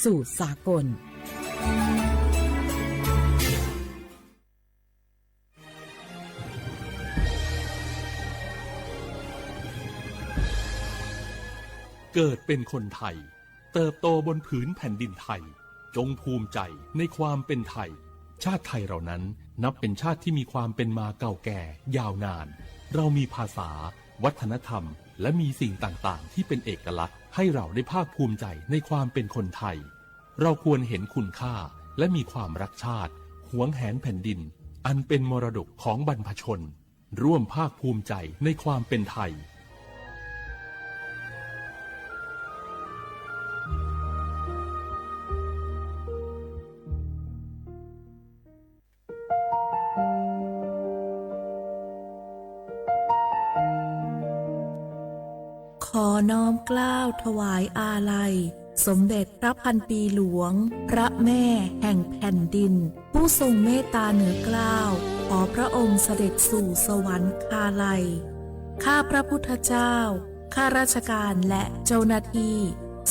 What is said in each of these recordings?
สู่สากลเกิดเป็นคนไทยเติบโตบนผืนแผ่นดินไทยจงภูมิใจในความเป็นไทยชาติไทยเรานั้นนับเป็นชาติที่มีความเป็นมาเก่าแก่ยาวนานเรามีภาษาวัฒนธรรมและมีสิ่งต่างๆที่เป็นเอกลักษณ์ให้เราได้ภาคภูมิใจในความเป็นคนไทยเราควรเห็นคุณค่าและมีความรักชาติหวงแหนแผ่นดินอันเป็นมรดกของบรรพชนร่วมภาคภูมิใจในความเป็นไทยขอน้อมเกล้าถวายอาลัยสมเด็จพระพันปีหลวงพระแม่แห่งแผ่นดินผู้ทรงเมตตาเหนือเกล้าขอพระองค์เสด็จสู่สวรรคาลัยข้าพระพุทธเจ้าข้าราชการและเจ้าหน้าที่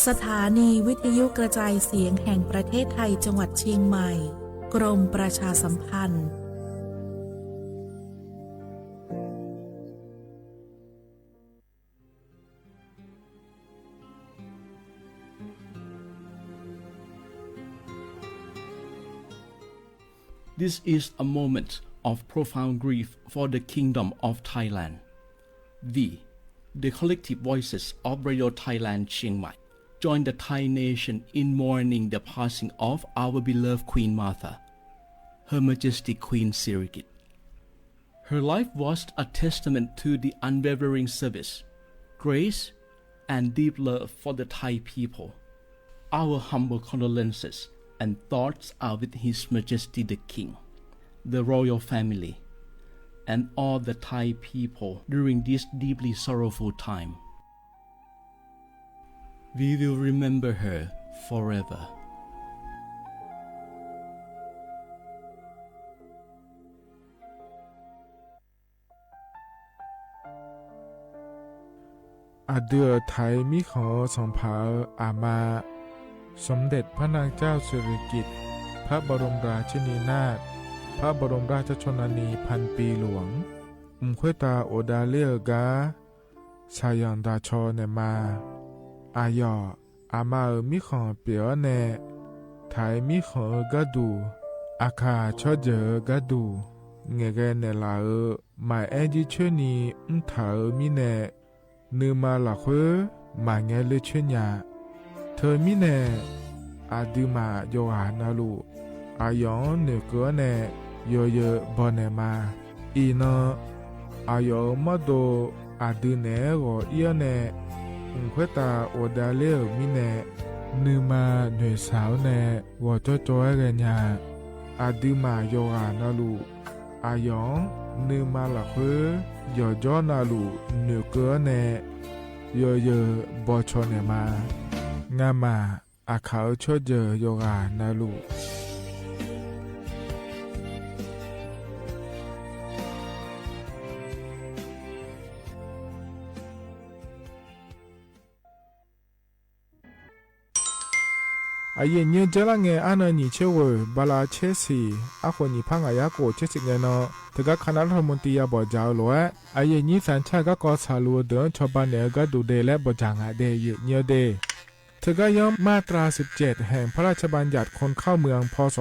สถานีวิทยุกระจายเสียงแห่งประเทศไทยจังหวัดเชียงใหม่กรมประชาสัมพันธ์This is a moment of profound grief for the Kingdom of Thailand. We, the collective voices of Radio Thailand Chiang Mai, join the Thai nation in mourning the passing of our beloved Queen Martha, Her Majesty Queen Sirikit. Her life was a testament to the unwavering service, grace, and deep love for the Thai people. Our humble condolences and thoughts are with His Majesty the King, the royal family, and all the Thai people during this deeply sorrowful time. We will remember her forever. Adeur ไทยมิขอส่งเผาอามาสมเด็จพระนางเจ้าสิริกิติ์พระบรมราชินีนาถพระบรมราชชนนีพันปีหลวงขวยตาโอดาเลียกาชายันดาชอเนมาอายออามามิขอเปียวเนไทยมิขอกะดูอาคาชอเจอกะดูเงเกเนลาหมายแอจิชนีถามิเนนือมาละควมาเงเลชญาเธอมิเนอาดูมาโยหานาลูอายองเนกัวเนโยเยบอเนมาอีนอายอมาโดอาดูเนโกเอียเนขวยตาโอดาเลมิเนนือมาหน่วยสาวเนวอจ้อจ้อยเกญาอาดูมาโยหานาลูอายองนือมาละควโยจอนาลูเนกัวเนโยเยบอชอเนมางามาอาเขาชดเจอโยกานาลูอาเยเนเจลังเงอานานิเชวบาลาเชสีอาคนนิพังอายาโกเชสิเงนอทกคณะรัฐมนตรีบอจาวลวยอาเยนิสัญชาติก็สาลูเดินชาวบ้านเนก็ดูเดและบจางาเดยเนเดเธอก็ย่อมมาตรา17แห่งพระราชบัญญัติคนเข้าเมืองพศ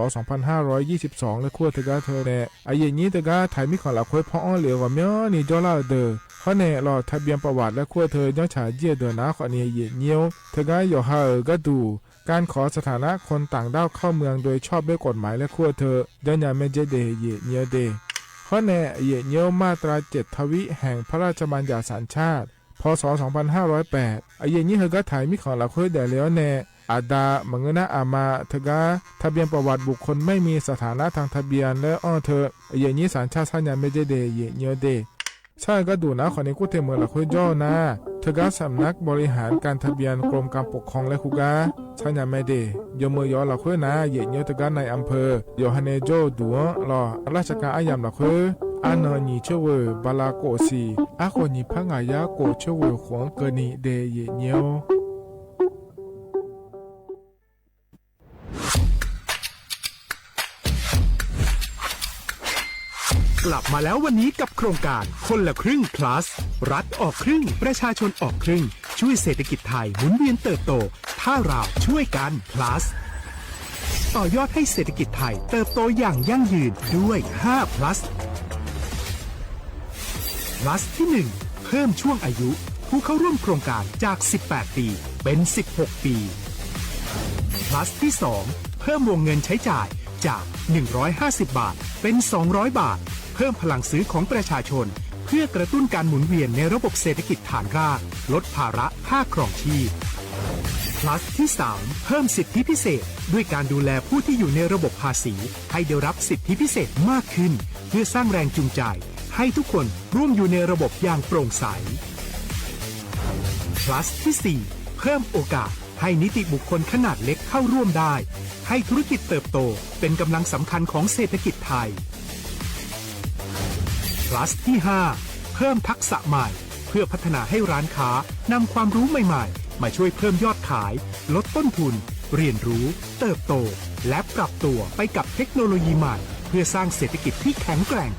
2522และขั้วเธอก็เธอเนอาเยนี้เธอก็ถ่ายมิขอละควยพ่ออ้อเหลือว่าเมียนี่จอลาเดอเขาเนรอทะเบียนประวัติและขั้วเธอย่อฉาเจียเดอนะขอเนเยเนียวเธอก็อยู่หาก็ดูการขอสถานะคนต่างด้าวเข้าเมืองโดยชอบด้วยกฎหมายและขั้วเธอย่อมไม่เจเดเยเนียวเดเพราะเนเยเนียวมาตรา7ทวิแห่งพระราชบัญญัติสัญชาติพศ2508อาเยนี้เธอก็ถ่ายมิขอละควยแต่แล้วเนอาดามังนะอามาเธอก็ทะเบียนประวัติบุคคลไม่มีสถานะทางทะเบียนและอ้อเธออาเยนี้สัญชาติสัญญาไม่เจเดเยเนียวเดใช่ก็ดูนะขอในกูเทเมืองละคุยย่อนะเธอก็สำนักบริหารการทะเบียนกรมการปกครองและคุกาชัญญาไม่เดยมือยอละคุยนะเยเนียวเธอก็ในอำเภอโยฮันเนโจดัวรอราชการอายามละคุยอานอนีเชวบาลาโกซีอาคนนีพังอายาโกเชวขวงเกนีเดเยเนียว กลับมาแล้ววันนี้กับโครงการคนละครึ่ง plus รัฐออกครึ่งประชาชนออกครึ่งช่วยเศรษฐกิจไทยหมุนเวียนเติบโตถ้าเราช่วยกัน plus ต่อยอดให้เศรษฐกิจไทยเติบโตอย่างยั่งยืนด้วย5 plus plus ที่ 1 เพิ่มช่วงอายุผู้เข้าร่วมโครงการจาก18 ปีเป็น16 ปี plus ที่ 2 เพิ่มวงเงินใช้จ่ายจาก150 บาทเป็น200 บาทเพิ่มพลังซื้อของประชาชนเพื่อกระตุ้นการหมุนเวียนในระบบเศรษฐกิจฐานรากลดภาระค่าครองชีพ plus ที่ 3 เพิ่มสิทธิพิเศษด้วยการดูแลผู้ที่อยู่ในระบบภาษีให้ได้รับสิทธิพิเศษมากขึ้นเพื่อสร้างแรงจูงใจให้ทุกคนร่วมอยู่ในระบบอย่างโปร่งใส plus ที่ 4 เพิ่มโอกาสให้นิติบุคคลขนาดเล็กเข้าร่วมได้ให้ธุรกิจเติบโตเป็นกำลังสำคัญของเศรษฐกิจไทย plus ที่ 5 เพิ่มทักษะใหม่เพื่อพัฒนาให้ร้านค้านำความรู้ใหม่ๆมาช่วยเพิ่มยอดขายลดต้นทุนเรียนรู้เติบโตและปรับตัวไปกับเทคโนโลยีใหม่เพื่อสร้างเศรษฐกิจที่แข็งแกร่ง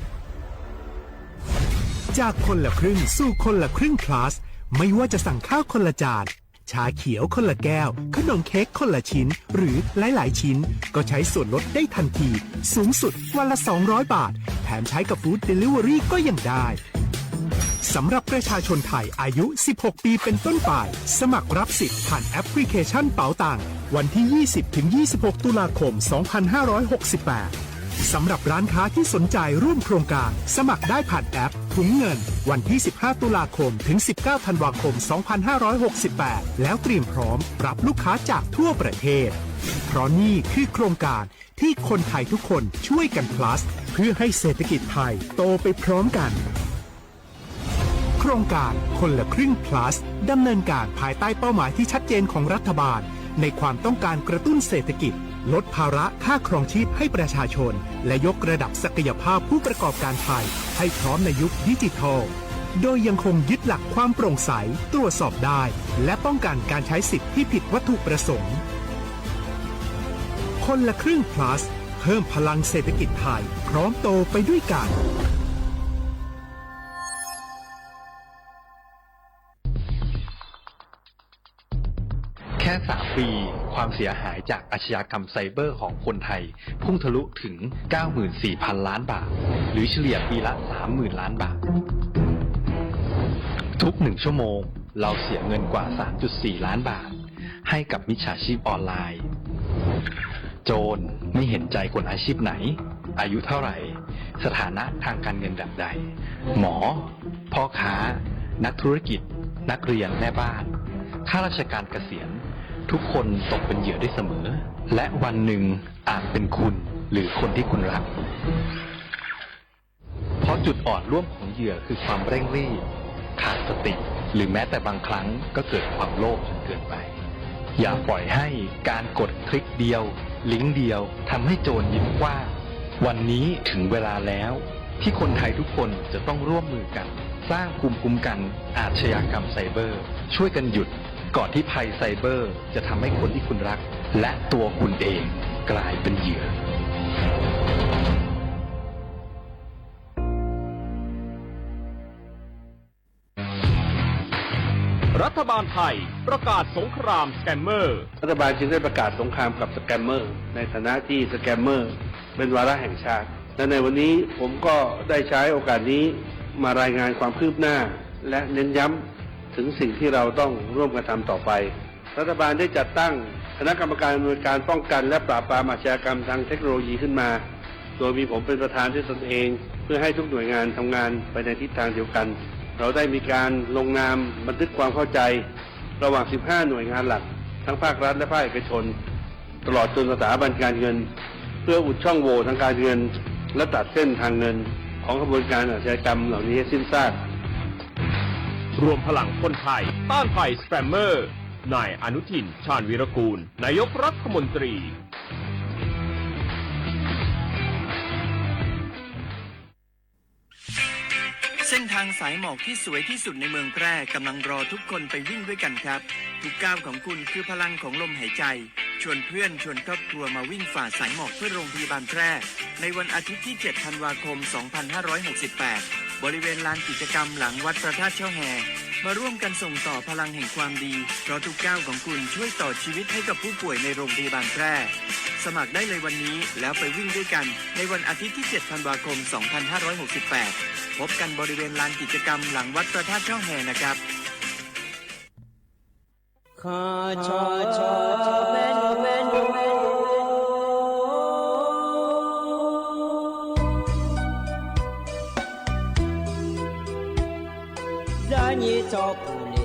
จากคนละครึ่งสู่คนละครึ่ง plus ไม่ว่าจะสั่งข้าวคนละจานชาเขียวคนละแก้วขนมเค้กคนละชิ้นหรือหลายๆชิ้นก็ใช้ส่วนลดได้ทันทีสูงสุดวันละ200 บาทแถมใช้กับฟู้ดเดลิเวอรี่ก็ยังได้สำหรับประชาชนไทยอายุ 16 ปีเป็นต้นไปสมัครรับสิทธิ์ผ่านแอปพลิเคชันเป๋าตังวันที่ 20-26 ตุลาคม 2568 สำหรับร้านค้าที่สนใจร่วมโครงการสมัครได้ผ่านแอปถุงเงินวันที่ 15 ตุลาคมถึง 19 ธันวาคม 2568 แล้วเตรียมพร้อมรับลูกค้าจากทั่วประเทศเพราะนี่คือโครงการที่คนไทยทุกคนช่วยกัน plus เพื่อให้เศรษฐกิจไทยโตไปพร้อมกันโครงการคนละครึ่ง plus ดำเนินการภายใต้เป้าหมายที่ชัดเจนของรัฐบาลในความต้องการกระตุ้นเศรษฐกิจลดภาระค่าครองชีพให้ประชาชนและยกระดับศักยภาพผู้ประกอบการไทยให้พร้อมในยุคดิจิทัลโดยยังคงยึดหลักความโปร่งใสตรวจสอบได้และป้องกันการใช้สิทธิที่ผิดวัตถุประสงค์คนละครึ่ง plus เพิ่มพลังเศรษฐกิจไทยพร้อมโตไปด้วยกันแค่3 ปีความเสียหายจากอาชญากรรมไซเบอร์ของคนไทยพุ่งทะลุถึง 94,000 ล้านบาทหรือเฉลี่ยปีละ 30,000 ล้านบาททุก1 ชั่วโมงเราเสียเงินกว่า 3.4 ล้านบาทให้กับมิจฉาชีพออนไลน์โจรไม่เห็นใจคนอาชีพไหนอายุเท่าไหร่สถานะทางการเงินแบบใดหมอพ่อค้านักธุรกิจนักเรียนแม่บ้านข้าราชการเกษียณทุกคนตกเป็นเหยื่อได้เสมอและวันหนึ่งอาจเป็นคุณหรือคนที่คุณรักเพราะจุดอ่อนร่วมของเหยื่อคือความเร่งรีบขาดสติหรือแม้แต่บางครั้งก็เกิดความโลภจนเกินไปอย่าปล่อยให้การกดคลิกเดียวลิงก์เดียวทำให้โจรยิ้มกว้างวันนี้ถึงเวลาแล้วที่คนไทยทุกคนจะต้องร่วมมือกันสร้างภูมิคุ้มกันอาชญากรรมไซเบอร์ช่วยกันหยุดก่อนที่ภัยไซเบอร์จะทำให้คนที่คุณรักและตัวคุณเองกลายเป็นเหยื่อรัฐบาลไทยประกาศสงครามสแกมเมอร์รัฐบาลจึงได้ประกาศสงครามกับสแกมเมอร์ในฐานะที่สแกมเมอร์เป็นวาระแห่งชาติและในวันนี้ผมก็ได้ใช้โอกาสนี้มารายงานความคืบหน้าและเน้นย้ำถึงสิ่งที่เราต้องร่วมกันทำต่อไปรัฐบาลได้จัดตั้งคณะกรรมการหน่วยการป้องกันและปราบปรามอาชญากรรมทางเทคโนโลยีขึ้นมาโดยมีผมเป็นประธานด้วยตนเองเพื่อให้ทุกหน่วยงานทำงานไปในทิศทางเดียวกันเราได้มีการลงนามบันทึกความเข้าใจระหว่าง 15 หน่วยงานหลักทั้งภาครัฐและภาคเอกชนตลอดจนสถาบันการเงินเพื่ออุดช่องโหว่ทางการเงินและตัดเส้นทางเงินของกระบวนการอาชญากรรมเหล่านี้ให้สิ้นซากรวมพลังคนไทยต้านภัยสแกมเมอร์นายอนุทินชาญวีรกูลนายกรัฐมนตรีเส้นทางสายหมอกที่สวยที่สุดในเมืองแพร่กำลังรอทุกคนไปวิ่งด้วยกันครับทุกก้าวของคุณคือพลังของลมหายใจ ชวนเพื่อนชวนครอบครัวมาวิ่งฝ่าสายหมอกเพื่อโรงพยาบาลแพร่ในวันอาทิตย์ที่ 7 ธันวาคม 2568 บริเวณลานกิจกรรมหลังวัดพระธาตุช่อแฮมาร่วมกันส่งต่อพลังแห่งความดีเพราะทุกก้าวของคุณช่วยต่อชีวิตให้กับผู้ป่วยในโรงพยาบาลแพร่สมัครได้เลยวันนี้แล้วไปวิ่งด้วยกันในวันอาทิตย์ที่ 7 ธันวาคม 2568 พบกันบริเวณลานกิจกรรมหลังวัดพระธาตุช่อแฮนะครับขอชอชอเมนเมนเมนรานีจอปูเล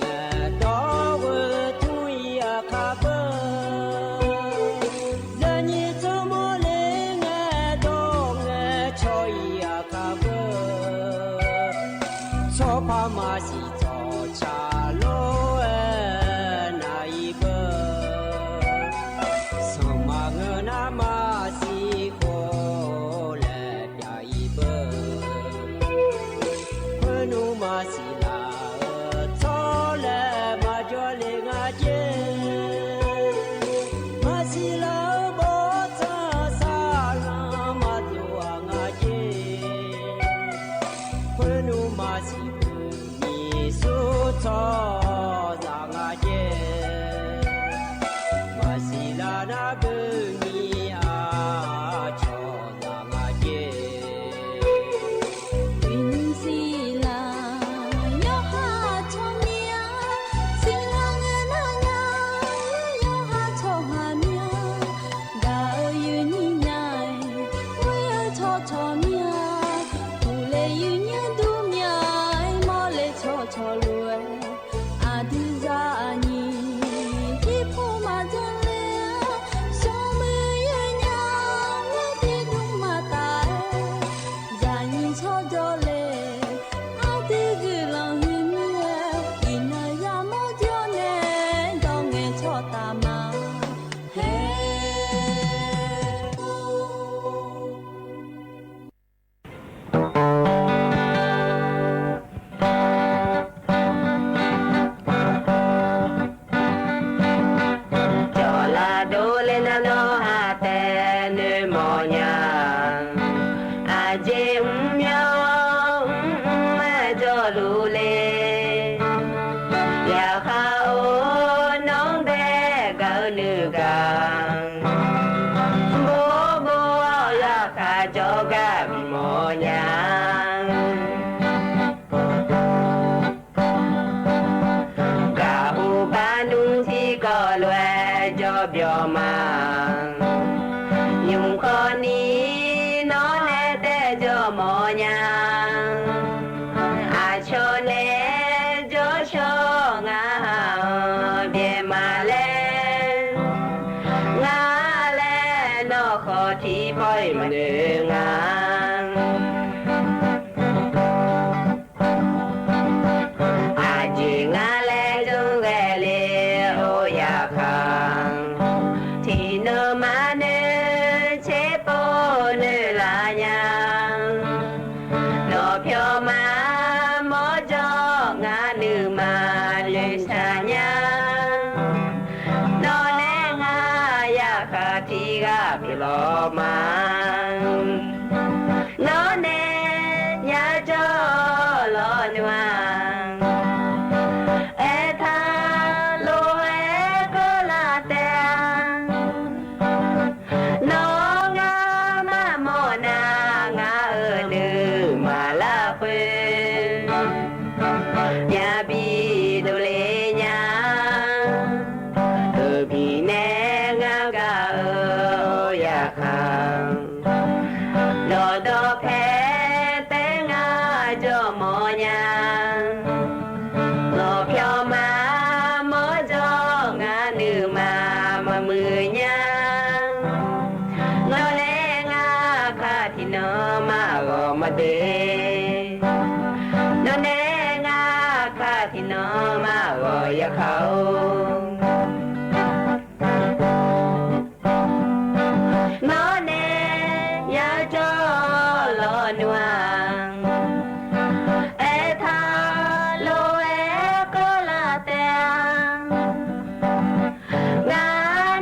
งดอวทุยคาเบรานีจอโมเลงดองชอยคาเบชอพามาสิจอชาโล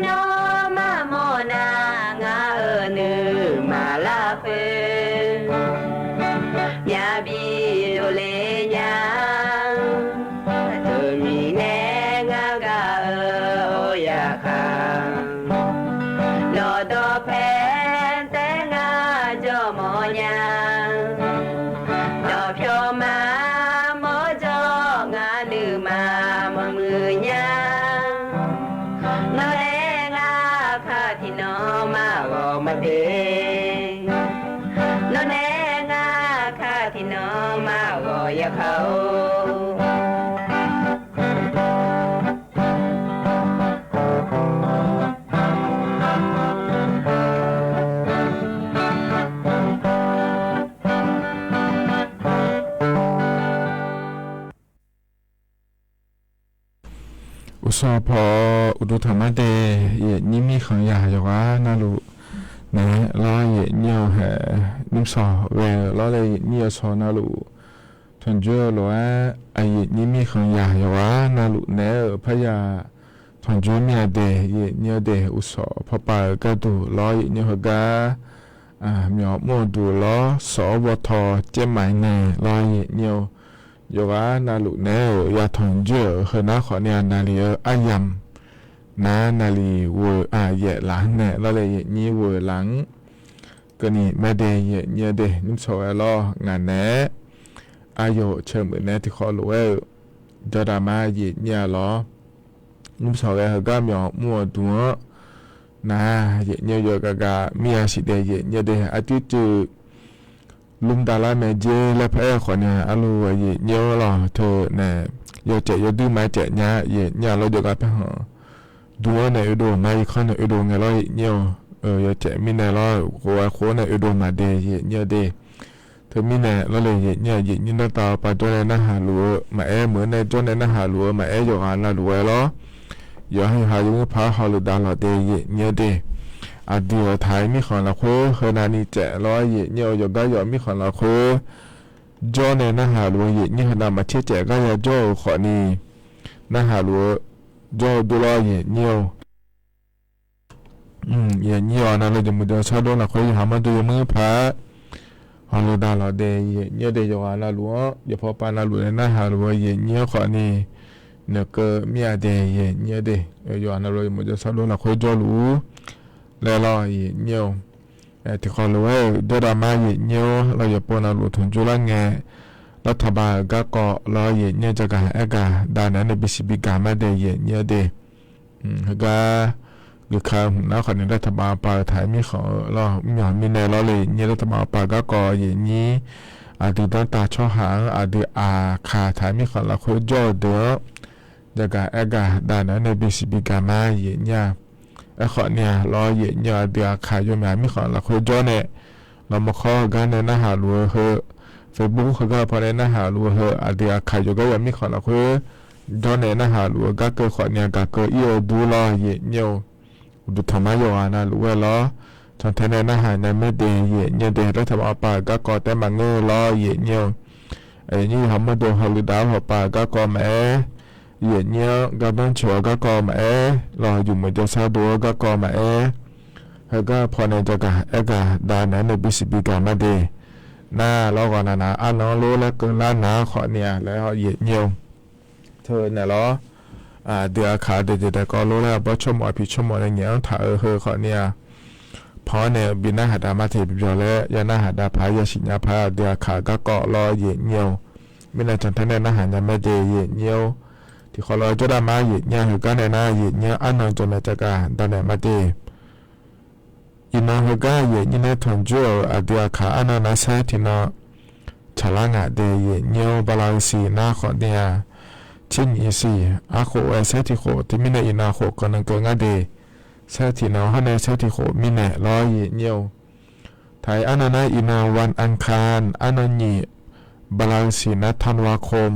no ดอแพนแต่งาจอมอยาดอเพียวมาหมอจองาลือมามือยานอแรงาคาที่นอมาก็มาเดนอแรงาคาที่นอมาก็อยาเขาอุสอพออุดุธรรมเดเยนี่มีขังยาอยู่ว่านาลุนะล้อเยเนียวแห่นุ่มสอเวล้อเลยเนียวสอนาลุทันเจอล้อไอเยนี่มีขังยาอยู่ว่านาลุเนอพยาทันเจอเมียเดเยเนียวเดอุสอพอปากระดูล้อเยเนียวกามีอมอดูล้อสอบทอเจหมายในล้อเยเนียวอยู่ว่านาลุเนอยาทอนเจอเฮนาขอเนี่ยนาลีอายัมนาลีเวอเยหลังเนี่ยเราเลยนี่เวหลังก็นี่แม่เดยเยเดนุ่มโซเอลงานแน่อายุเชิมแน่ที่ขอรู้จอดามาเยเนี่ยล้อนุ่มโซเอลก็มีมัวดัวนะเยเนี่ยโยกะมีอาศิเดยเยเดอาทิตย์ลุมดาลาเมเจและพระขอเนี่ยอาลูเยเยหล่อเธอเนี่ยโยเจโยดื้อไม้เจเนี่ยเยเนี่ยเราเดียวกันไปหาดัวในอุดมมาอีกข้อในอุดมไงเราเยโยเจมีในเราโคในอุดมมาเดเยเดเธอมีในเราเลยเยนี่เราต่อไปจนในนาหาลัวมาเหมือนในจนในนาหาลัวมาโยงานเราลัวล้อโยให้หายุงพาฮอลูดาเราเดเยเดอาเดียวไทยมีของเราคือเฮนานีเจร้อยเยเนี่ยอยู่ก็อยู่มีของเราคือจอในนาหาลัวเยนี่ขนาดมาเชื่อเจก็จะจอขอนี้นาหาลัวจอดูร้อยเยเนี่ยเยเนี่ยนั่นเราจะมุดชาโดนเราคือหามาดูมือพระฮอลดาเราเดยเนี่ยเดยอยู่อะไรลัวอย่าพอปานาลัวในนาหาลัวเยเนี่ยขอนี้เนก็มีอะไรเดยเนี่ยเดยอยู่อะไรเราจะมุดชาโดนเราคือจอรู้แล้วเราเนียวที่เขารู้ว่าดราม่าเนียวเราอย่าปนเอาลุทุนจุลังไงรัฐบาลก็เกาะเราเนี่ยจะการเอกาด้านนั้นในบิสิบิกามาเดียเนี่ยเดก็คือคำนักขณะรัฐบาลปาไทยมีเขาเรามีในเราเลยเนี่ยรัฐบาลปาก็เกาะนี้อาทิตย์ตั้งตาช่อหางอาทิตย์ขาไทยมีเขาเราคุยจ่อเดือจะการเอกาด้านนั้นในบิสิบิกามาเนี่ยไอ้ขอเนี่ยรอเย็นยาเดียขายอยู่แม่ไม่ขอละคุยจ้อเนี่ยเรามาข้อกันในหน้าหาลัวเหอะเฟซบุ๊กเขาก็พอในหน้าหาลัวเหอะเดียขายอยู่ก็ยังไม่ขอละคุยจ้อในหน้าหาลัวก็เกิดขอเนี่ยก็เกิดอีโอดูรอเย็นเนียวดูธรรมะอยู่นะลัวล้อจนแทนในหน้าหาในไม่เดียเย็นเดียแล้วทำเอาปากก็ก่อแต่มังเงอรอเย็นเนียวไอ้นี่ทำมาดูฮอลลีดาวหัวปากก็ก่อแม่เย็นเนี่ยก็บ้านชัวก็ก่อมารออยู่เหมือนจะซาดัวก็ก่อมาแล้วก็พอในจะกะดานนั้นในบิสิบิกามาเดหน้าเราก่อนนะน้องรู้แล้วก็ล้านนาขอเนี่ยแล้วเย็นเนี่ยเธอเนี่ยล้อเดือขาเด็ดก็รู้แล้วว่าชั่วโมงพี่ชั่วโมงอะไรเงี้ยถ่ายขอเนี่ยพอเนี่ยบินหน้าหาดามาเทปจอแล้วยาหน้าหาดาพายาชิญญาพาเดือขาก็เกาะรอเย็นเนี่ยไม่น่าจะทันในหน้าหาดามาเดเย็นเนี่ยที่เขาเราจะได้มาหยิบเนี่ยคือการในหน้าหยิบเนี่ยอันนั้นจะมาจากการตอนไหนมาดีอินนังคือการหยิบเนี่ยทนจู่อาเดียขาอันนั้นใช้ที่น่าฉลาดเดียหยิบเนี่ยบาลานซ์หน้าของเนี่ยชิ้นยี่สี่อาโคใช้ที่โคที่มีในอินนาโคก็นั่งเกินกันดีใช้ที่น่าให้ในใช้ที่โคมีในร้อยหยิบเนี่ยไทยอันนั้นอินนาวันอังคารอันนั้นหยิบบาลานซ์นัดธันวาคม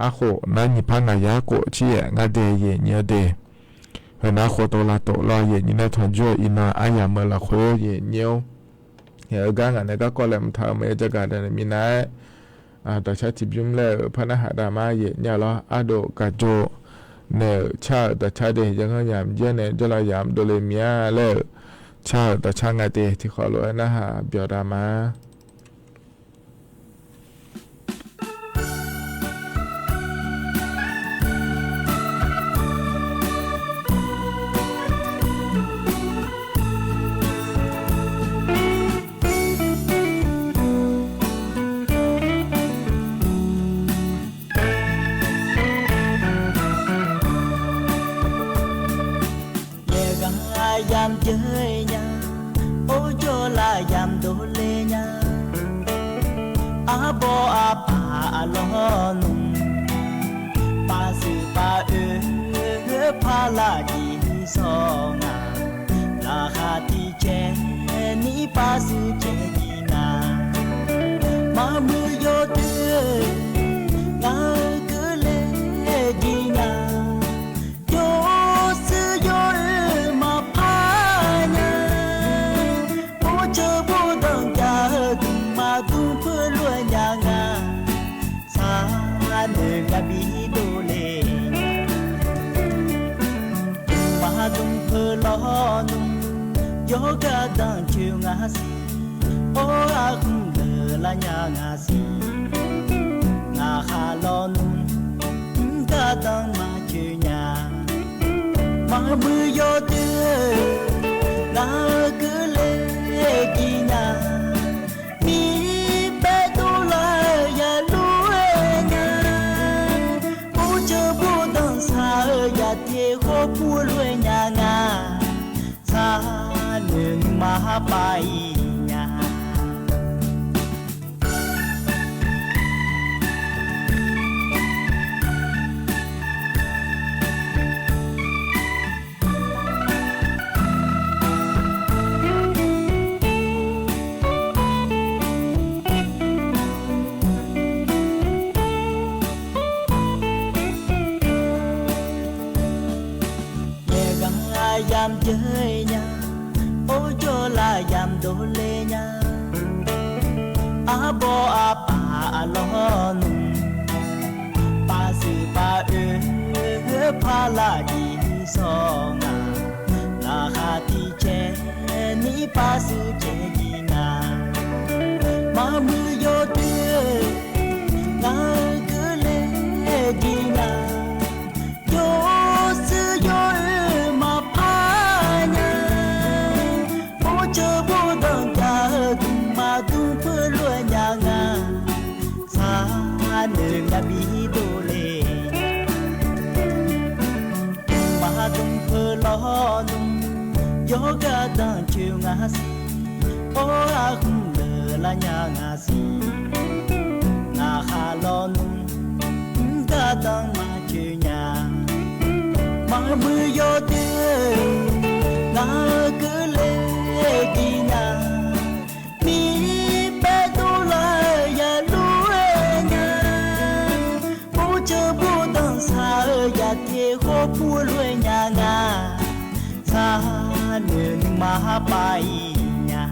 อาโคนั่นยิพังนายาโกเจียงาเดยเนี่ยเดเฮนาโคโตลาโตลอยเยนี่นะทนจ่ออินาอายามละโคเยเนียวเฮกังอันนี้ก็กอลมทำเมจะการเดนมินายต่อชาติบิมเลพระนหดามาเยเนี่ยละอาโดกาโจเนชาต่อชาเดยังยามเยเนจลายามโดเลเมียเลชาต่อชางาเดที่ขอรู้นะฮะเบียดามา yam chơi nha ô cho là yam đồ lê nha a bo a pa lo nung pa sư pa pa la di so nga la ha ti che ni pa sư che di na ma mu yo te nga cứ lê di na yo sư yo ma pa nha ô chờ vô đằng cha mà tu phơi luôn nhà nga xa nơi nhà bi đô lê mà tu phơi lo nung gió cả đang chiều ngã si ô à không ngờ là nhà ngã si ngã hà lo nung cả đang mà chiều nhà mà mưa gió tươi ngã cứ lê kỳ nhà ya te ho pu lue nya nga sa nương ma pai nya yam chơi nha ô cho là yam đồ lê nha a bo a pa lo nung pa sư pa pa la di so nga la ha ti che ni pa sư che di na ma mu yo tươi nga cứ lê di na yo sư yo chờ vô đằng cha mà tu phơi luôn nhà nga xa nơi nhà bi đô lê mà tu phơi lo nung gió cả đang chiều ngã si ô à không ngờ là nhà ngã si ngã hà lo nung cả đang mà chiều nhà mà mưa gió tươi ngã cứ lê kỳ nhà mi bé tu la ya lue nha bố chờ bố đang xa ya thế khó bố lue nhà nga xa nương ma pai nhà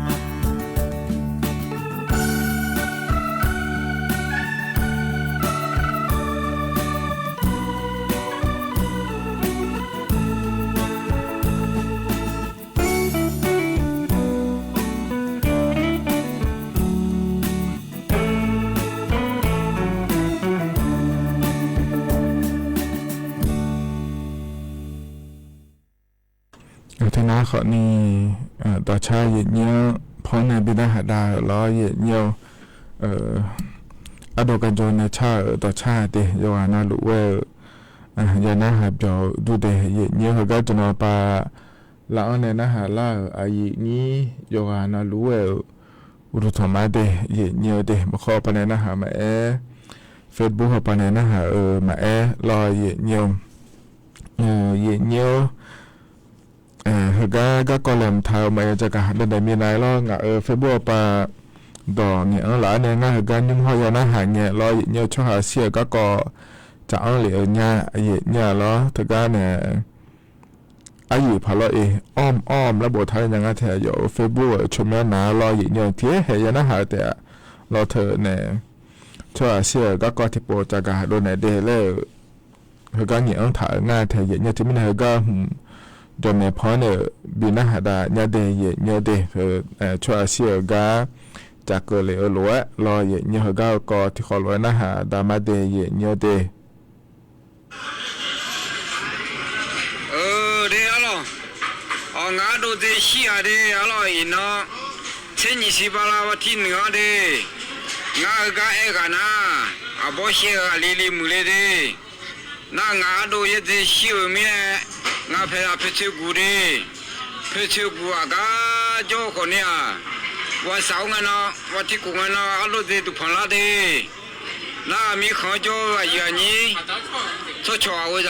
thế nào họ ni tòa cha gì nhớ phó này bị đã hạ đà lo gì nhiều ở đâu cái chỗ này cha ở tòa cha thì giờ nó lũ về giờ nó hạ cho đủ để gì nhiều họ cái chỗ nó pa lão này nó hạ la ở gì ní giờ nó lũ về đủ thoải mái để gì nhiều để mà khó pa này nó hạ mà Facebook họ pa này nó hạ mà lo gì nhiều gì nhiều các con làm thao mà cho cả bên đây miền này lo ngã Facebook pa đỏ nghĩa là này ngã cái nhưng họ giờ nó hàng nhẹ lo nhiều cho họ xia các con chẳng lẽ ở nhà nhà lo thực ra nè ai gì phải lo omแล้วบอกไทยยังไงแถวอยู่ Facebook ชมแล้วนะรออย่างเดียวที่เห็นนะหาแต่รอเธอเนี่ยช่วยเชื่อก็ที่โปรจากการโดนไหนเดเลยเขาก็เหนียวถ่ายง่ายแถวอย่างเดียวที่ไม่เขาก็โดนในพอเนี่ยบินหาดาเนี่ยเดย์เนี่ยเดย์ช่วยเชื่อก็จากเกลือหลัวรออย่างเดียวเขาก็ที่ขอรวยนะหาดามาเดย์เนี่ยเดย์ngã đồ de xia de alo ino chen ni si bala wa tin nga de nga ga e ga na abo xie ga li li mu le de na nga do ye de xi o mi nga phe la phe che gu de เพชรกูอากาโจคนเนี่ยว่าสาวงานเนาะว่าที่กูงานเนาะอารมณ์ดีตุพลัดดีน่ามีข้อโจว่าอย่างนี้ชดเชยว่าใจ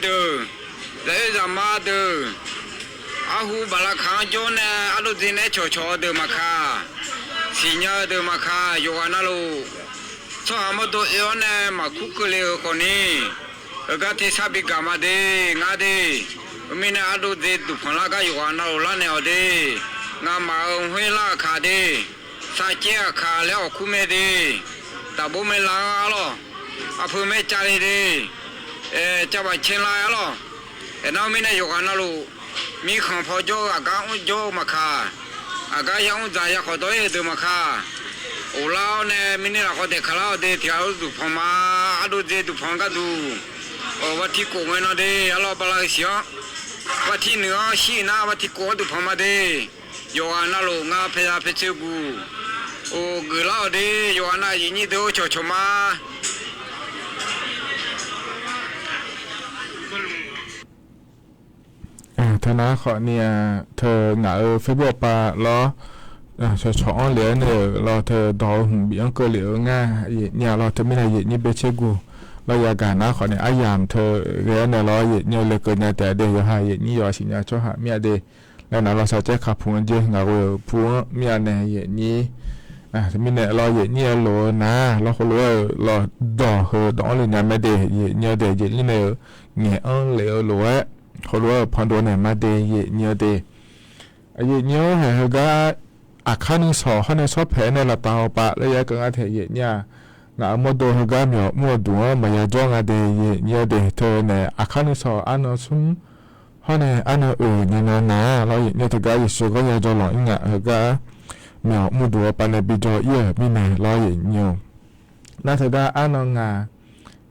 เด้อได้จะมาเด้ออาหูบาลข้าโจเนี่ยอารมณ์ดีเนี่ยชดเชยเด้อมาค่ะสิญญาเด้อมาค่ะโยกนาลูชอบมาตัวเอวเนี่ยมาคุกเลยคนนี้ก็ที่สับกามาเด้งาเด้มีเนี่ยอารมณ์ดีตุพลัดก็โยกนาลูละเนี่ยเด้งามาห้วยละขาเด้สายเจ้าขาแล้วคุ้มเด้แต่บุไม่ลาหรออาพูไม่จ่ายเด้จะไปเชียงรายหรอน้องมีเนี่ยอยู่กันนะลูกมีของพอโจอากาศโจมาค่ะอากาศยังใจอยากขอตัวเดิมมาค่ะโอ้เราเนี่ยมีเนี่ยเราขอเด็กข้าวเด็กที่เราดูพม่าดูเด็กดูพม่าก็ดูว่าที่โกงเงินเด้เราบลาเสียว่าที่เหนือชีน่าว่าที่โกงดูพม่าเด้อยู่กันนะลูกงาเพลาเพชรกูโอ้เกล้าเด้อยู่กันนะยินดีเด้อชดมาธนาขอเนี่ยเธอหงาเฟซบุ๊กปะล้อชอช่องเหลือเนี่ยเราเธอดอหุ่นเบี้ยงก็เหลือง่ายเนี่ยเราเธอไม่ได้ยินนี่เบเชกูเราอยากการนะขอเนี่ยอายามเธอเรียนเนี่ยเราเนี่ยเลยเกิดเนี่ยแต่เดี๋ยวหายนี่ยอสิเนี่ยช่วยหาเมียเดแล้วนะเราใส่ใจขับพูนเจงาเวพูนเมียเนี่ยนี่จะมีเนี่ยเราเนี่ยโลนะเราเขารู้เราดอเหอดอเลยเนี่ยไม่เดเนี่ยเดนี่เนี่ยเงี้ยเหลือหลวเขารู้ว่าพอโดนเนี่ยมาเดย์เนียเดย์เนียเฮก็อาคารนึงสอเขาในชอบแผลในละตาปะแล้วยังก็งาเทียเนี่ยงาโมโดเฮก็มีมัวดัวมายาจ้องงาเดย์เนียเดย์เธอเนี่ยอาคารนึงสออันนั้นซุ่มเขาเนี่ยอันนั้นเนี่ยนะเราเนี่ยเธอก็ยิ่งสุก็ยังจะหล่ออีกอ่ะเฮก็มีมัวดัวปนบิจอยมีเนี่ยเราเนี่ยน่าเธอก็อันนั้นงา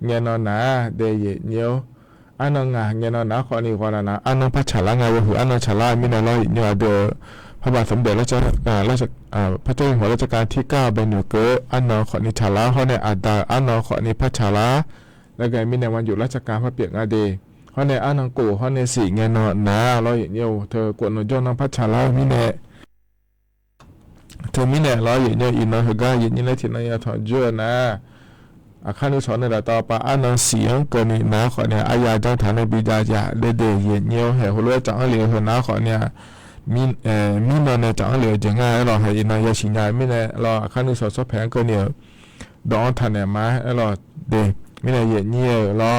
เนี่ยนะเดย์เนี่ยอันนั้นงาเงี้ยนะขอนี่ขอนะอันนั้นพัชลางาว่าหัวอันนั้นชลามีนะร้อยเนี่ยเดือพระบาทสมเด็จพระเจ้าพระเจ้าอยู่หัวรัชกาลที่9เป็นอยู่เกิดอันนั้นขอนี่ชลาเขาเนี่ยอัดาอันนั้นขอนี่พัชลาแล้วก็มีในวันอยู่ราชการพระเปียกอาเดเขาเนี่ยอันนั้นกูเขาเนี่ยสี่เงี้ยนะร้อยเนี่ยเธอกวนจน้องพัชลามีเนี่ยเธอมีเนี่ยร้อยเนี่ยอินนะเฮก้าอย่างนี้เลยที่นายถอดเยอะนะอาคารนุสรณ์ในต่อไปอันนั้นเสียงเกินน้าขอเนี่ยอายาจังฐานในบิดาจะเด็ดเย็นเยี่ยวเหวหัวจังเหลียวหัวน้าขอเนี่ยมีนอนในจังเหลียวจังง่ายเราให้นายชิญญาไม่เนี่ยเราอาคารนุสรณ์สอบแผงเกินเนี่ยดองทันเนี่ยมาเราเด็กไม่เนี่ยเย็นเยี่ยวเรา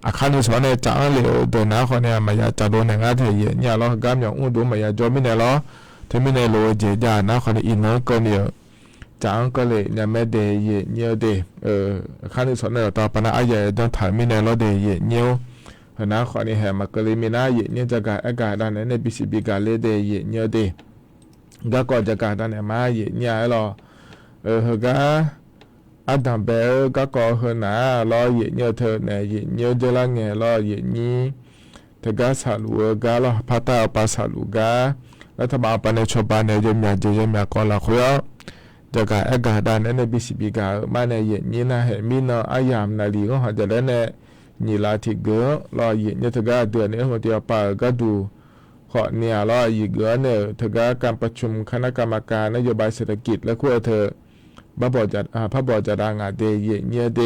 อาคารนุสรณ์ในจังเหลียวเดินน้าขอเนี่ยมายาจะโดนในงานเทียเย็นเนี่ยเรากำอย่างอุ้งดูมายาจอไม่เนี่ยเราที่ไม่เนี่ยโลเจียน้าขอเนี่ยอินน้องเกินเนี่ยจังก็เลยเนี่ยไม่เดย์เยี่ยวเดขั้นที่สองเนี่ยต่อไปนะอายะต้องถ่ายไม่ในรถเดย์เยี่ยวนะขอนี่แห่มาก็เลยมีหน้าเยี่ยวจะการอากาศด้านนั้นในบิสิบิกาเลเดย์เยี่ยวเดย์ก็ก่อนจะการด้านไหนมาเยี่ยวรอเฮก็อันดับเบลก็ก่อเฮนะรอเยี่ยวเธอเนี่ยเยี่ยวจะละเงี้ยรอเยี่ยวนี้เธอก็สาลูก็รอพัตตาปัสสาลูก็แล้วถ้ามาปนในชาวบ้านเนี่ยจะมีก่อนละคุยจากการอากาศด้านนั้นในบิสิบิกามาในเย็นนี้นะเห็นมีน้อายามนาลีก็หาจะได้เนี่ยนี่ลาที่เกอรอเย็นเนี่ยถึงก็เดือนนี้หัวเดียวป่าก็ดูขอเนี่ยรออีกเกอเนี่ยถึงก็การประชุมคณะกรรมการนโยบายเศรษฐกิจและคู่เธอพระบอจะดังอาเดเย็นเนี่ยเด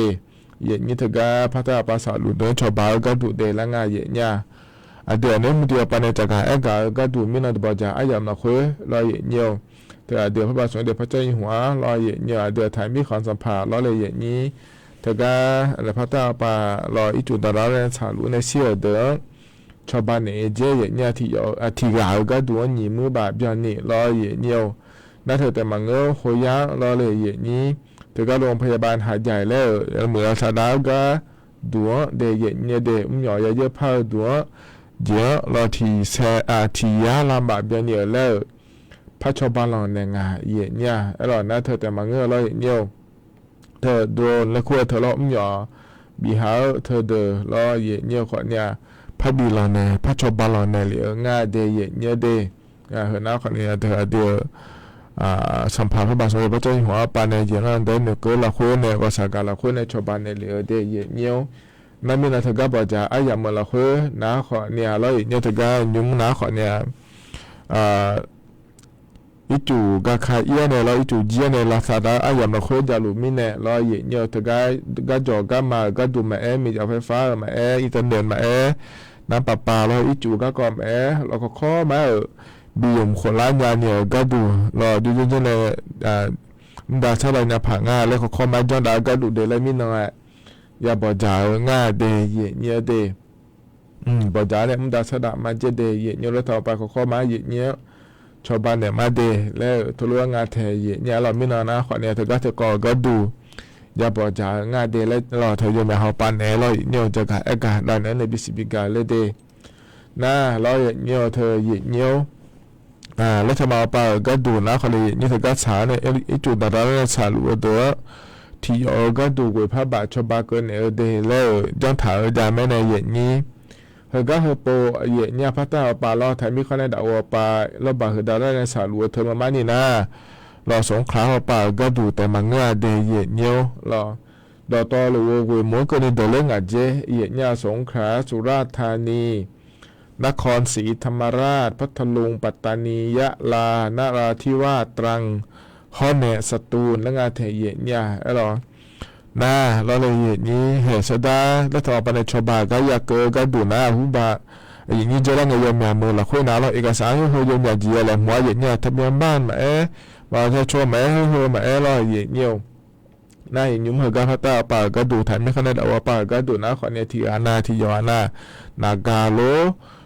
เย็นนี้ถึงก็พัฒนาภาษาลุนเดินชาวบ้านก็ดูเดละงานเย็นเนี่ยเดือนนี้หัวเดียวป่าในจากการอากาศก็ดูมีน้อบอจะอายามนะคุยรอเย็นเนี่ยแต่เดือพระบาทสมเด็จพระเจ้าอยู่หัวรอเนี่ยเดือไทยมีความสัมพันธ์รอเลยอย่างนี้แต่ก็อะไรพระเจ้าป่ารออีจุดดาราเรนสารุในเสียเดือชาวบ้านเนี่ยเจ๊อย่างเนี่ยที่กาก็ดูหนีมือบาปอย่างนี้รออย่างเนี่ยนั่นเถอะแต่มังเงอโหยารอเลยอย่างนี้แต่ก็โรงพยาบาลหาดใหญ่แล้วเหมือนสาดาวก็ดูเดียอย่างเนี่ยเดียหย่อเยอะๆพาดูเดี๋ยวรอที่แซ่ที่ยาลำบากอย่างเนี่ยแล้วพระชาวบ้านเราเนี่ยงาเย็นเนี่ยอร่อยนะเธอแต่มาเงือเราเยี่ยวเธอโดนและขั้วเธอล้อมหย่อบีหาเธอเดอล้อเย็นเนี่ยขอเนี่ยพระบีเราเนี่ยพระชาวบ้านเราเนี่ยเหลืองาเดยเย็นเนี่ยเดเห็นนะขอเนี่ยเธอเดียวสัมผัสพระบาทสมเด็จพระเจ้าอยู่หัวปานในเย็นนั้นเดินเกิดละขั้วเนี่ยภาษาการละขั้วในชาวบ้านเนี่ยเหลือเดยเย็นเนี่ย นั่นมีนาเธอก็บอกจะอยากมาละคุยน้าขอเนี่ยแล้วเนี่ยเธอก็ยุ่งน้าขอเนี่ยอีจูกาคาเอียเนี่ยเราอีจูเจียเนี่ยลาซาดาอยากมาคุยจะรู้มีเนี่ยเราเนี่ยเธอก็จอก็มาก็ดูมามีจอไฟฟ้ามาอินเทอร์เน็ตมาน้ำประปาเราอีจูก็มาเราก็ข้อมาบีมคนล้านยาเนี่ยก็ดูเราดูจนเลยดาชาบเนี่ยผ่าง่ายแล้วเขาข้อมาจนดาก็ดูเดลมินน้อยอย่าบอกจ่าง่ายเดย์เนี่ยเดบอกจ่าเนี่ยมันดาชาดามาเจเดย์เนี่ยแล้วต่อไปเขาข้อมาเนี่ยชาวบ้านเนี่ยมาเดย์แล้วทุเรื่องงานเทย์เนี่ยเราไม่นอนนะขอเนี่ยเธอก็ดูอย่าบอกจ่าง่ายเดย์แล้วเราเธอจะมาหาปันเนี่ยเราเนี่ยจะการอากาศด้านนั้นในบิสิบิกาเลยเดย์น่าเราเนี่ยเธอเนี่ยแล้วทำมาป่าก็ดูนะคนนี้นี่เธอก็สาเนี่ยไอ้จุดดาราเนี่ยสาลูเดอที่ก็ดูกุยพระบาทชบาเกินเดย์แล้วย้อนถามจะไม่ในเย็นนี้เธอก็เฮโปเย็นเนี่ยพัฒนาป่าเราไทยมีคนในดาวป่าเราบาเฮดาราในสาลูเธอมานี่นะเราสงขลาป่าก็ดูแต่มังเงาเดย์เย็นเนี้ยเราดอตอหรือกุยม้วนกันในเดลงอาเจเย็นเนี่ยสงขลาสุราษฎร์ธานีนครศรีธรรมราชพัทลุงปัตตานียะลานราธิวาสตรังข้อเนสตูลและงานเทเยเนี่ยหรอน่าเราเลยเยนี้เหตุดาและต่อไปในชบาก็อยากเกิดก็ดูนะหุบะอย่างนี้จะได้เงินยามมือละคุยนะเราเอกสารให้เขายมอยากจีอะไรหัวเยเนี่ยทะเบียนบ้านมาจะชวนมาให้เขามาเราเยเนี่ยน่าอย่างยุ่งเหรอก็พัฒนาป่าก็ดูถ่ายไม่ขนาดว่าป่าก็ดูนะขอเนี่ยทีอานาทียานา นากาโล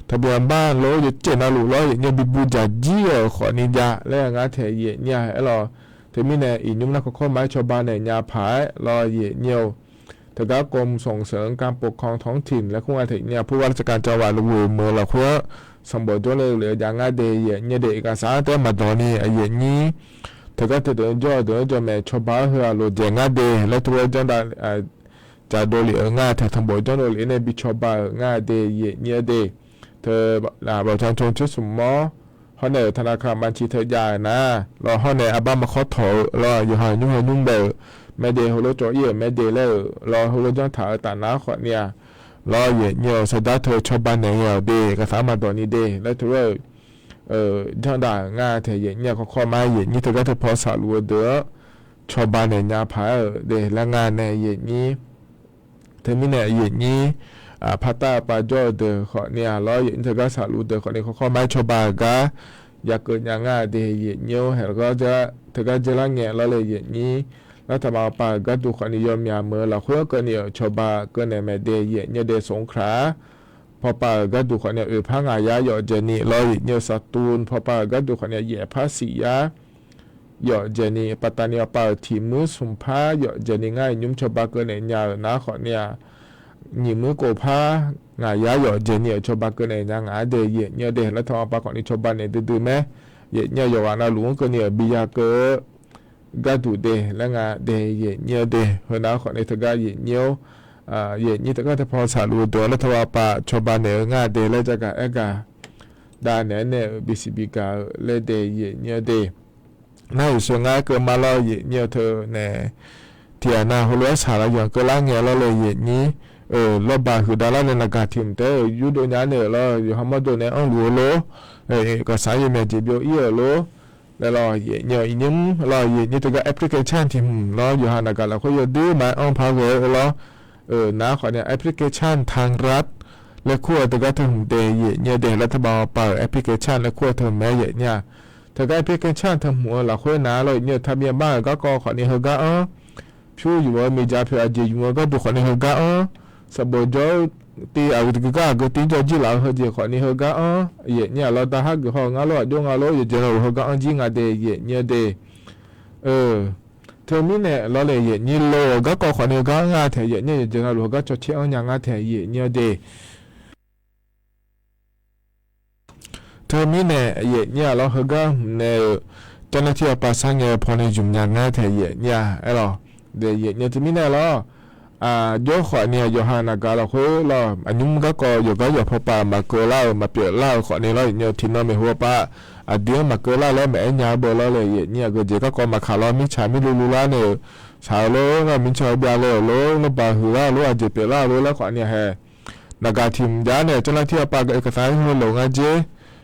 ทะเบียนบ้านโลอยู่เจนาลูโลอย่างเงี้ยบิบูจาจีขอนิยาและงานเทเยเนี่ยเราถึงมีเนี่ยอีนุ่มนักข้อไม้ชาวบ้านเนี่ยยาผายรอเยเนี่ยเธอก็กรมส่งเสริมการปกครองท้องถิ่นและคุ้มกันเทเนี่ยผู้ว่าราชการจังหวัดลูเมืองละขั้วสมบูรณ์เลยเหลืออย่างงานเดย์เนี่ยเด็กเอกสารแต่มาตอนนี้เยนี้เธอก็เดินจ่อแม่ชาวบ้านเฮาโลเจงานเดย์และตัวจังได้จะโดนเหลือง่ายแต่ทำบ่อยจนโดนเหลือในบิชบาง่ายเดย์เนี่ยเดย์เธอบอกทางชงชุดสมอเขาเนี่ยธนาคารบัญชีเธอใหญ่นะรอเขาเนี่ยอาบ้ามาขอถอยรออยู่หายนุ่งเบอร์แม่เดย์ฮัลโหลจ่อเอี่ยแม่เดย์แล้วรอฮัลโหลจ้องถ่ายตาหน้าขอเนี่ยรอเนี่ยสดาเธอชอบบ้านเนี่ยเดย์ก็สามารถตัวนี้เดย์แล้วเธอจ้องด่าง่ายเธอเนี่ยเขาข้อมาเนี่ยเธอก็เธอพอสาลูเด้อชอบบ้านเนี่ยพายเดย์และงานเนี่ยนี้เธอมีเนี่ยนี้พัตตาปาจอเดอขอเนี่ยร้อยเธอก็สาลูเดอขอเนี่ยเขาข้อไม้ชบากะอยากเกิดอย่างง่ายเดย์เงี้ยวเห็นก็จะเธอก็จะละเงี้ยแล้วเลยอย่างนี้แล้วทำเอาปาก็ดูขอนิยมยามเมื่อเราเพื่อเกิดเนี่ยชบาเกิดในแม่เดย์เนี่ยเดย์สงขลาพอปาก็ดูขอเนี่ยพังอายะหยอเจนี่ร้อยเนี่ยสตูลพอปาก็ดูขอเนี่ยเหยียภาษียะหยอเจนี่ปัตตานีปาทีมือสุมพาหยอเจนี่ง่ายยุ่มชบาเกิดในยานะขอเนี่ยnhìn mới cổ phá ngài giá dọ dễ nhiều cho ba cái này nhang á để dễ nhiều để là thọ ba còn đi cho ba này từ mẹ dễ nhiều dọ anh luôn cái nhiều bây giờ cái gà đủ để là ngài để dễ nhiều để hồi nào còn đi thực ra dễ nhiều dễ như tất cả các phò sản luôn đó là thọ ba cho ba này ngài để là cho cả đa này này bị sự bị cả là để dễ nhiều để này số ngài cái mà lo dễ nhiều thơ này thì anh hồi lúc xả là dọn cái lá nghe lo lời dễ nhí lo bàคือดาราในนักทีมแต่ยูโดนยาเนี่ยเราอยู่ฮัมมาโดเนี่ยอังลัวโลก็สายยังไม่จีบอยู่โลแล้วเราเนี่ยอีนิ่มเราเนี่ยตัวแอปพลิเคชันที่เราอยู่หานักเราเขาอยู่ดูมาอังพาเวอเราน้าขอเนี่ยแอปพลิเคชันทางรัฐและขั้วตัวก็ถึงเดย์เนี่ยเดย์รัฐบาลเปิดแอปพลิเคชันและขั้วถึงแม่เนี่ยตัวแอปพลิเคชันทำหัวเราขั้วน้าเราเนี่ยทำยังบ้างก็ขอเนี่ยเขาก็ผู้อยู่ว่ามีจ่าเพื่อจีอยู่ก็ดูขอเนี่ยเขาก็สบายจ่อตีเอาที่ก็ตีจ่อจีเราเขาจีขอนี่เขาก็เนี่ยเราตาหักเขางาล้อดวงงาล้ออยู่เจอเขาก็จีงาเดย์เนี่ยเดเธอมีเนี่ยเราเลยเนี่ยโลก็ขอนี่ก็งาเทเนี่ยเจอเราก็จะเชื่ออย่างงาเทเนี่ยเดเธอมีเนี่ยเราเขาก็เนี่ยเจ้าหน้าที่ภาษาเงี้ยพอในจุ่มอย่างงาเทเนี่ยหรอเดย์เนี่ยเธอมีเนี่ยเราโยขอเนี่ยโยฮานาการเราคุยเราอันนี้มันก็โยก็โยพอปามาเกล่ามาเปลี่ยนเล่าขอเนี่ยเราเนี่ยที่น้องไม่หัวป้าเดี๋ยวมาเกล่าแล้วแม่ยาเบอร์เราเลยเนี่ยก็เจ๊ก็มาขาเราไม่ใช่ไม่รู้ละเนี่ย ชาวโลก็มินชาวบาโลโลนบาหือว่าโลอาจจะเปล่าโลแล้วขวาเนี่ยแฮนากาทีมยาเนี่ยเจ้าหน้าที่ปากเอกสารให้หลงอาเจ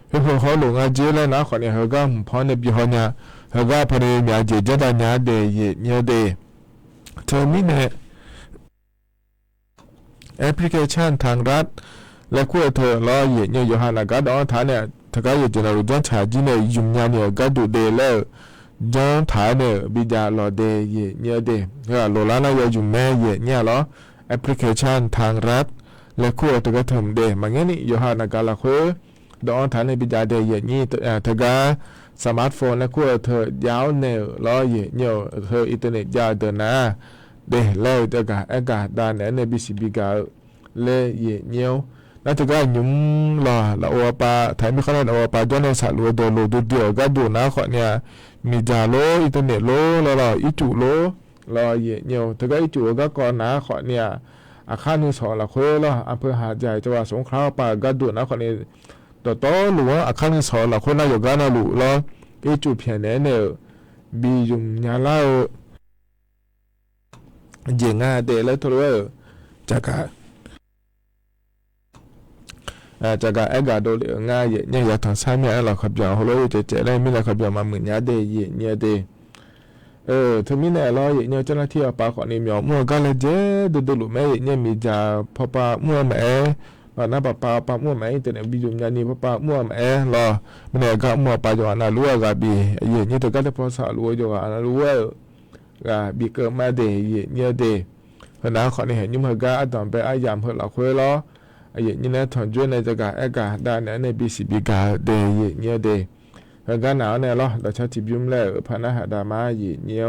เพื่อเขาหลงอาเจแล้วนะขวาเนี่ยเขาก็พอในปีเขาเนี่ยเขาก็พอดีมีอาเจจะได้เนี่ยเดย์เนี่ยเดย์เธอมีเนี่ยแอปพลิเคชันทางรัฐและคู่เธอล้อเย็นอยู่ฮานาก็ดอนฐานเนี่ยถ้าก็อยู่จะเราจะชาจีเนี่ยยุ่งยากเนี่ยก็ดูเดย์แล้วจังฐานเนี่ยบิดาล้อเดย์เนี่ยเดย์ก็โลลานาอยู่แม่เนี่ยล้อแอปพลิเคชันทางรัฐและคู่เธอก็ทำเดย์มันงี้นี่อยู่ฮานาก็ละคู่ดอนฐานในบิดาเดย์นี่เธอก็สมาร์ทโฟนและคู่เธอยาวเนี่ยล้อเนี่ยเธออินเทอร์เน็ตยาวเดินหน้าเดย์แล้วจะก็อากาศด้านเนี่ยบีซีบีก็เลยเนี่ยน่าจะก็ยุ่งล่ะละโอปาไทยไม่ค่อยได้โอปาย้อนในสารวัวโดนโลดูเดียวก็ดูนะขอเนี่ยมีจาโลอินเทอร์เน็ตโลแล้วอีจูโลรอเนี่ยถ้าก็อีจูก็ก่อนนะขอเนี่ยอาคารนึงสองละคุยแล้วอำเภอหาดใหญ่จังหวัดสงขลาปาก็ดูนะขอเนี่ยต่อหรือว่าอาคารนึงสองละคุยน่าอยู่กันนะหรือแล้วอีจูเพียงเนี่ยบียุ่งยาเล่าเจ๋งอ่ะเดแล้วตัวจากการจากการเอกาโดเลืองง่ายเนี่ยอยากทางซ้ายเนี่ยเราขับอย่างฮัลโหลเจ๊ได้ไม่เราขับอย่างมาเหมือนยาเดย์เนี่ยเดถ้ามีเนี่ยเราเนี่ยเจ้าหน้าที่ปาขอนี่มีมั่วก็เลยเจ๊ดูหลุมแม่เนี่ยมีจ่าพอปามั่วแม่ปาหน้าปามั่วแม่แต่เนี่ยบิจุมยานีพอปามั่วแม่รอมันเนี่ยก็มั่วปาจวนน่ะรู้ว่ากับบีเนี่ยตัวก็ได้พอสาวรู้ว่าจวนน่ะรู้ว่ากับบีเกิดมาเดย์เนี่ยเดย์เพราะนั้นขอนี่เห็นยุ่งเหรอตอนไปอายามเพื่อเราคุยล้ออย่างนี้ถอนจุนในจักรเอกาด้านในบีซีบีกาเดย์เนี่ยเดย์แล้วก็หนาวเนี่ยหรอเราใช้จิบยุ่มแล้วพนักหาดามาเนี่ย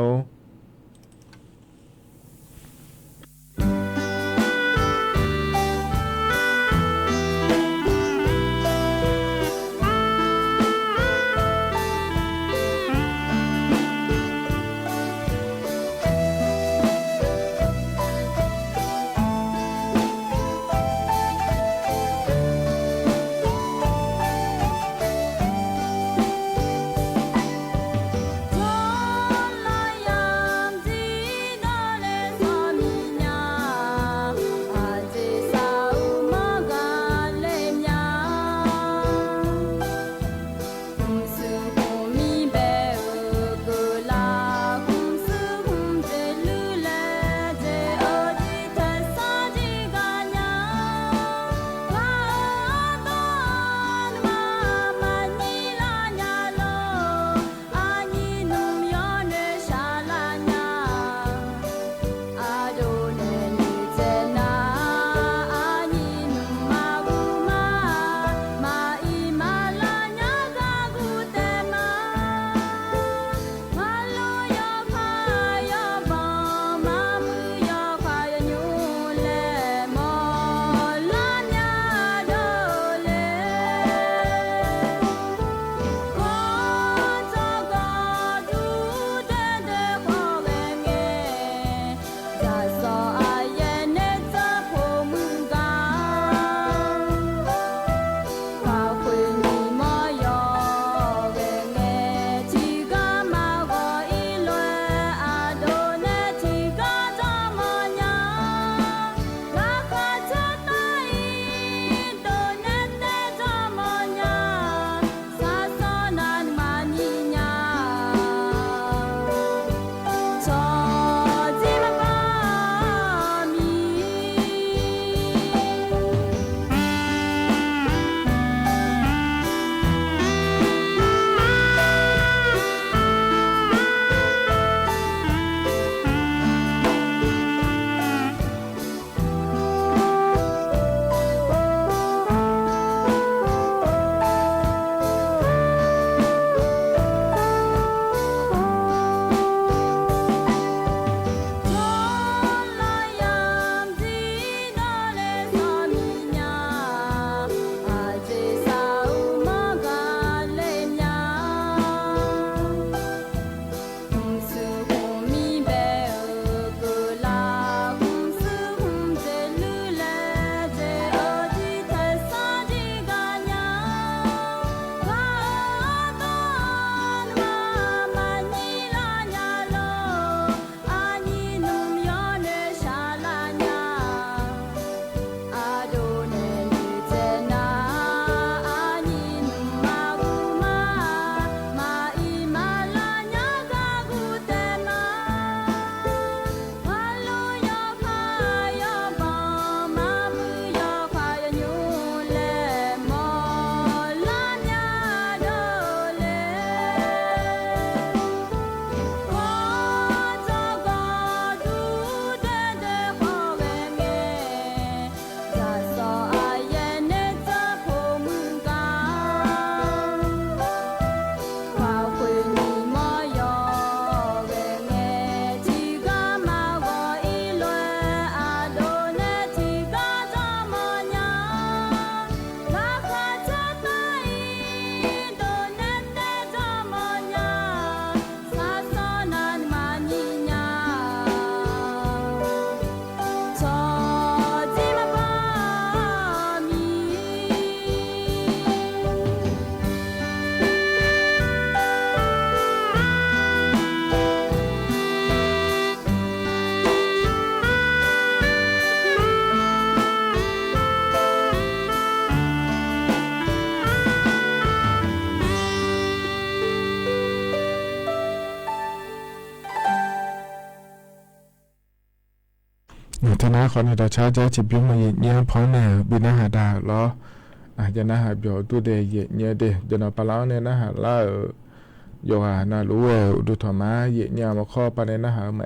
Love ธนาคารดาชาจะจิบยมาเยี่ยมพอเนี่ยบินหาดาล้อจะน่าหาเบียวตัวเดย์เนี่ยเดย์จะนอปลาเนี่ยน่าหาล่าโยหาน่ารู้ดูถมาเนี่ยมาข้อปานเนี่ยน่าหามา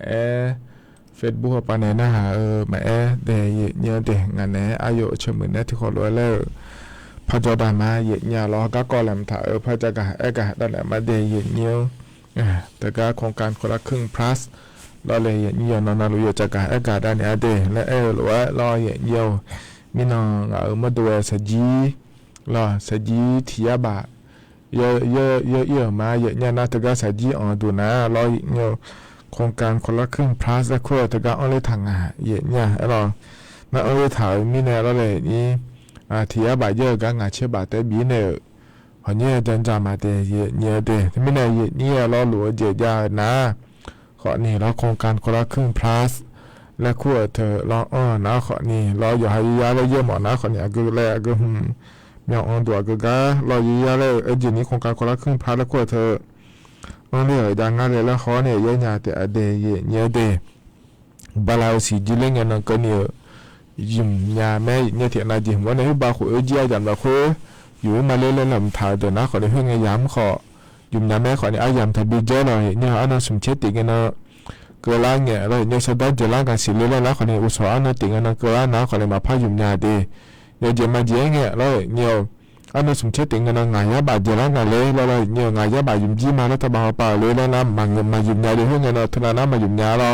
เฟซบุ๊กปานเนี่ยน่าหามาเดย์เนี่ยเดย์งานเนี่ยอายุเชื่อมือเนี่ยที่เขารู้แล้วพอจอดามาเนี่ยล้อก็ก่อแหลมถ่ายพอจะกะกะนั่นแหละมาเดย์เนี่ยแต่ก็โครงการคนละครึ่ง plus เราเลยเนี่ยนอนรู้อยู่จากการอากาศด้านนี้เดและหรือว่ารอเนี่ยมีน้องมาดูสจีรอสจีที่บะเยอะมาเยอะเนี่ยนะแต่ก็สจีดูนะรอเนี่ยโครงการคนละครึ่ง plus และคู่แต่ก็เอาเลยทางเนี่ยรอมาเอาเลยถ่ายมีเนี่ยเราเลยนี่ที่บะเยอะก็งานเชื่อบะแต่บีเนี่ยพอเนี่ยจันจามาเดเนี่ยเดไม่เนี่ยเนี่ยรอหลัวเจียนะขอนี่เราโครงการคนละครึ่ง plus และคู่เธอรอนะขอนี่รออยู่ให้ยาเลยเยอะหมดนะขอเนี่ยก็แลก็มีอ่อนตัวก็รออยู่ยาเลยจีนี้โครงการคนละครึ่ง plus และคู่เธอเนี่ยดังงั้นเลยแล้วขอเนี่ยเยอะๆแต่เดเนี่ยเดบาลาสีจิเลงเนี่ยก็เนี่ยยิมยาแม่เนี่ยที่นาจิมวันนี้บาขู่เจียจันบาขู่อยู่มาเล่นลำถ่ายเดินนะขอได้เพื่อนย้ำขอยุ่มยาแม่ขอเนี่ยอายามทบีเจอหน่อยเนี่ยอันนั้นสมเช็ดติกันเนาะเกล้าเนี่ยเราเนี่ยสะดุดจะล้างกันสิเล่นแล้วขอเนี่ยอุตสาหนั้นติกันเนาะเกล้านะขอเนี่ยมาพายุ่มยาดีเนี่ยจะมาเจียเนี่ยเราเนี่ยอันนั้นสมเช็ดติกันเนาะงายาบาดจะล้างกันเลยเราเนี่ยงายาบาดยุ่มจีมาแล้วตะบาป่าเลยแล้วนะมาเงินมายุ่มยาดีเพื่อนเนาะทุนน้ำมายุ่มยาเรา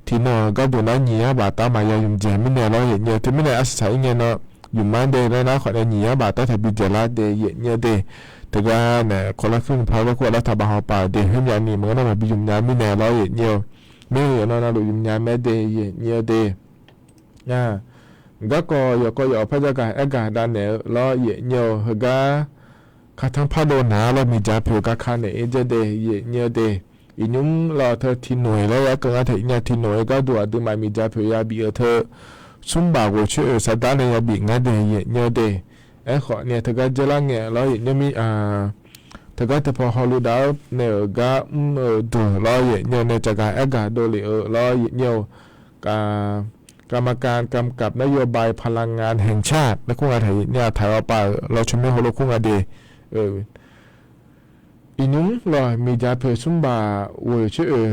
ที่เนาะก็ดูนะเนี่ยบาดตามายายุ่มเจียไม่เนี่ยเราเนี่ยที่ไม่ได้อาศัยเนี่ยเนาะอยู่มาเดย์แล้วนะขอเนี่ยเนี่ยบาดแต่ถ้าบิจลาเดย์เนี่ยเดย์แต่ก็เนี่ยคนละครึ่งพาแล้วก็รัฐบาลป่าเดย์ให้ยานี่มันก็ต้องมาบิยุ่มยาไม่เนี่ยเราเนี่ยไม่เนาะเรายุ่มยาไม่เดย์เนี่ยเดย์ก็อย่าพระเจ้าการอากาศด้านเนี่ยเราเนี่ยก็ข้าทั้งพาโดนาเรามีจ่าเผือกข้าเนี่ยเจเดย์เนี่ยเดย์อีนุ่มเราเธอที่หน่วยแล้วก็งานถึงเนี่ยที่หน่วยก็ดูดูมามีจ่าเผือยาบีเธอซุ่มบ่าวช่วยสัตว์เนี่ยบีงานเดย์เนี่ยเดย์ขอเนี่ยเธอก็จะล่างเนี่ยเราเนี่ยมีเธอก็จะพอฮอลลูดาวเนี่ยก็ดูเราเนี่ยจากการอากาศโดยเราเนี่ยกรรมการกำกับนโยบายพลังงานแห่งชาติและคู่งานไทยเนี่ยถ่ายออกไปเราชมไม่ฮอลลูคู่งานเดย์อีนุ่มเรามีจ่าเผือซุ่มบ่าวช่วย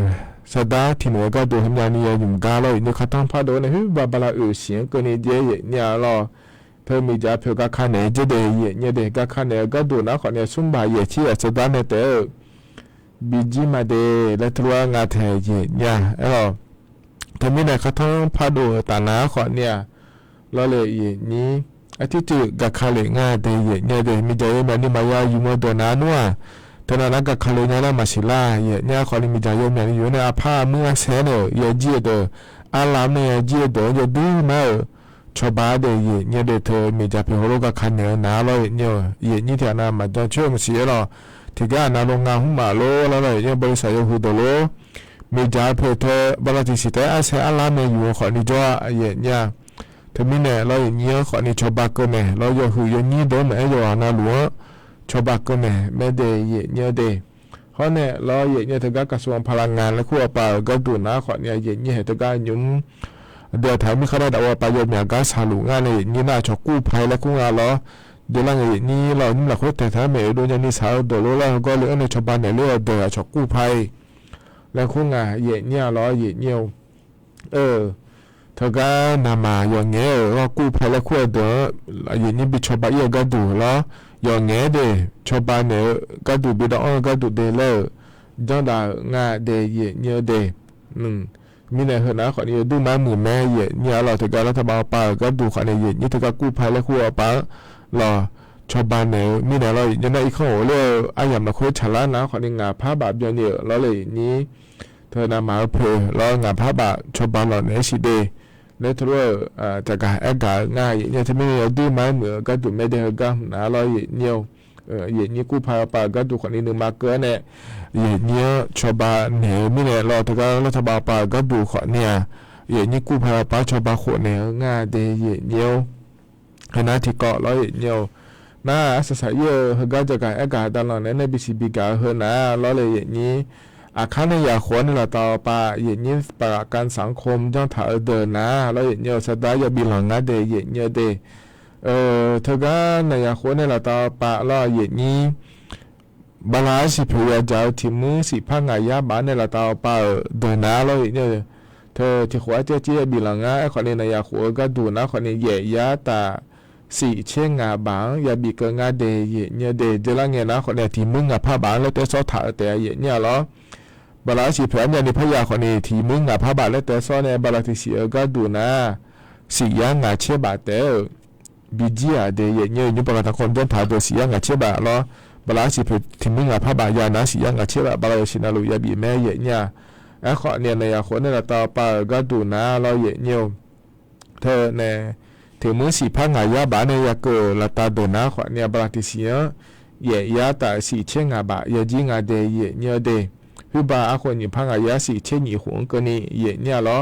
สัตว์ที่หน่วยก็ดูทำงานนี่ยุ่งกาเราเนี่ยเขาตั้งพาโดนเนี่ยบาลาเสียงก็เนี่ยเจ๊เนี่ยเราเธอมีจ่าเผือก็ขันเนี่ยเจเดย์เนี่ยเด็กก็ขันเนี่ยก็ดูนะขอเนี่ยซุ่มบ่าเชี่ยสัตว์เนี่ยเตอบีจีมาเดและตัวงาเทเนี่ยเราเธอมีเนี่ยเขาตั้งพาโดตาหนาขอเนี่ยเราเลยนี้อาทิตย์จืดกับคาเลงาเดย์เนี่ยเดมีใจมันนี่มายาอยู่มาตัวนั้นว่าแต่นั่นก็คาเลงาแล้วมาสิล่าเนี่ยขอเลยมีใจอยู่เนี่ยอยู่ในอาภาเมื่อเสนอเจียเดออาลามเนี่ยเจียเดอจะดูมาชาวบ้านเดย์เนี่ยเดเธอมีจ่าเผือโลกขันเนี่ยนาเลยเนี่ยนี่ที่นั่นมาจะช่วยมันเสียหรอที่ก็นาลงงานหุ่มมาโลแล้วเลยเนี่ยบริษัทยูฮูโดโลมีจ่าเผือเธอบริษัทสิแต่อาศัยอาลามเนี่ยอยู่ขอนี่จ้าเนี่ยเธอมีเนี่ยเราเนี่ยขอนี่ชาวบ้านก็เนี่ยเราอยู่หูอยู่นี่โดนเนี่ยอยู่นาหลวงชาวบ้านก็เนี่ยไม่เดย์เนี่ยเดย์เพราะเนี่ยเราเนี่ยเธอก็กระทรวงพลังงานและคู่ป่าก็ดูนะขอเนี่ยเนี่ยเธอก็ยุ่งเดี๋ยวถ่ายไม่เข้าได้แต่ว่าประโยชน์อย่างการสารุงานเลยนี่น่าจะกู้ภัยและกู้งานล้อเดี๋ยวหลังจากนี้เรานี่แหละคนแต่ถ้าไม่โดนอย่างนี้สาวโดนแล้วก็เลยในชาวบ้านเนี่ยเรียกเดี๋ยวจะกู้ภัยและกู้งานเนี่ยล้อเนี่ยเธอก็นำมาอย่างเงี้ยก็กู้ภัยและกู้เดี๋ยวอย่างนี้บิชาวบ้านเนี่ยก็ดูแล้วอย่างเงี้ยเดี๋ยวชาวบ้านเนี่ยก็ดูบิดาก็ดูเดี๋ยวเลยจังได้งานเดี๋ยวเนี่ยเดี๋ยวมีในเหตุนะขอนี้ดูมาหมู่แม่เนี่ยเราถึงการรัฐบาลป่าก็ดูขอนี้นี่ถึงการกู้ภัยและคู่ป่าเราชาวบ้านเนี่ยมีในเราอย่างนั้นอีกข้อเรื่องอาอย่างมาคุยฉลาดนะขอนี้งาผ้าบาปอย่างนี้เราเลยนี้เธอนำมาเพื่อเรางาผ้าบาปชาวบ้านเราเนี่ยสิเดและทั่วจากการแอกาง่ายเนี่ยที่ไม่ได้ดูมาเหมือนก็ดูไม่ได้ก็นะเราเนี่ยอย่างกู้ภัยป่าก็ดูคนนี้หนึ่งมาเกินเนี่ยอย่างชาวบ้านเนี่ยไม่ได้รอถึงรัฐบาลป่าก็ดูขอเนี่ยอย่างกู้ภัยป่าชาวบ้านคนเนี่ยง่ายเดียวคณะที่เกาะเราเนี่ยน่าสงสัยเยอะก็จากการอากาศตลอดนั้นในบีซีบีกาเฮนะเราเลยอย่างนี้ อาคารในยาขวนนี่ละต่อปาเย็นยินประกันสังคมจ้องถ่ายเดินนะแล้วเย็นเยอะสดายาบิหลังงาเดเย็นเยอะเดเธอก็ในยาขวนนี่ละต่อปาแล้วเย็นนี้บาลาสิพยาเจ้าที่มือสิพังงายาบ้านในละต่อปาเดินนะแล้วเย็นเยอะเธอที่ขวาเจ๊บิหลังงาไอ้คนนี้ในยาขวนก็ดูนะคนนี้เย่ยาตาสี่เช่งงาบางยาบีเกงาเดเย็นเยอะเดเจริญเงี้ยนะคนนี้ที่มึงงาผ้าบางแล้วแต่ซอถ่ายแต่เย็นเนี่ยหรอบาลาสิแผนยานิพยาคนนี้ที่มึงงาผ้าบาและแต่ซ้อนในบาลาที่เสียก็ดูนะสียางงาเชื่อบาแต่บิจิอาเดยเนี่ยยุบประกันคนเดินถ่ายตัวสียางงาเชื่อบาล้อบาลาสิแผนที่มึงงาผ้าบายานะสียางงาเชื่อบาบาลาชินาลุยาบีแม่เนี่ยไอ้ข้อเนี่ยในยาคนในละต่อไปก็ดูนะเราเนี่ยเธอเนี่ยถึงมือสีพังงายาบาในยาเกิดละตาดูนะข้อเนี่ยบาลาที่เสียยาแต่สีเช่งงาบายาจิงาเดเนี่ยเดคือบาอาคนยิพังอายาสีเช่นยี่หงก็นี่เย่เนี่ยหรอ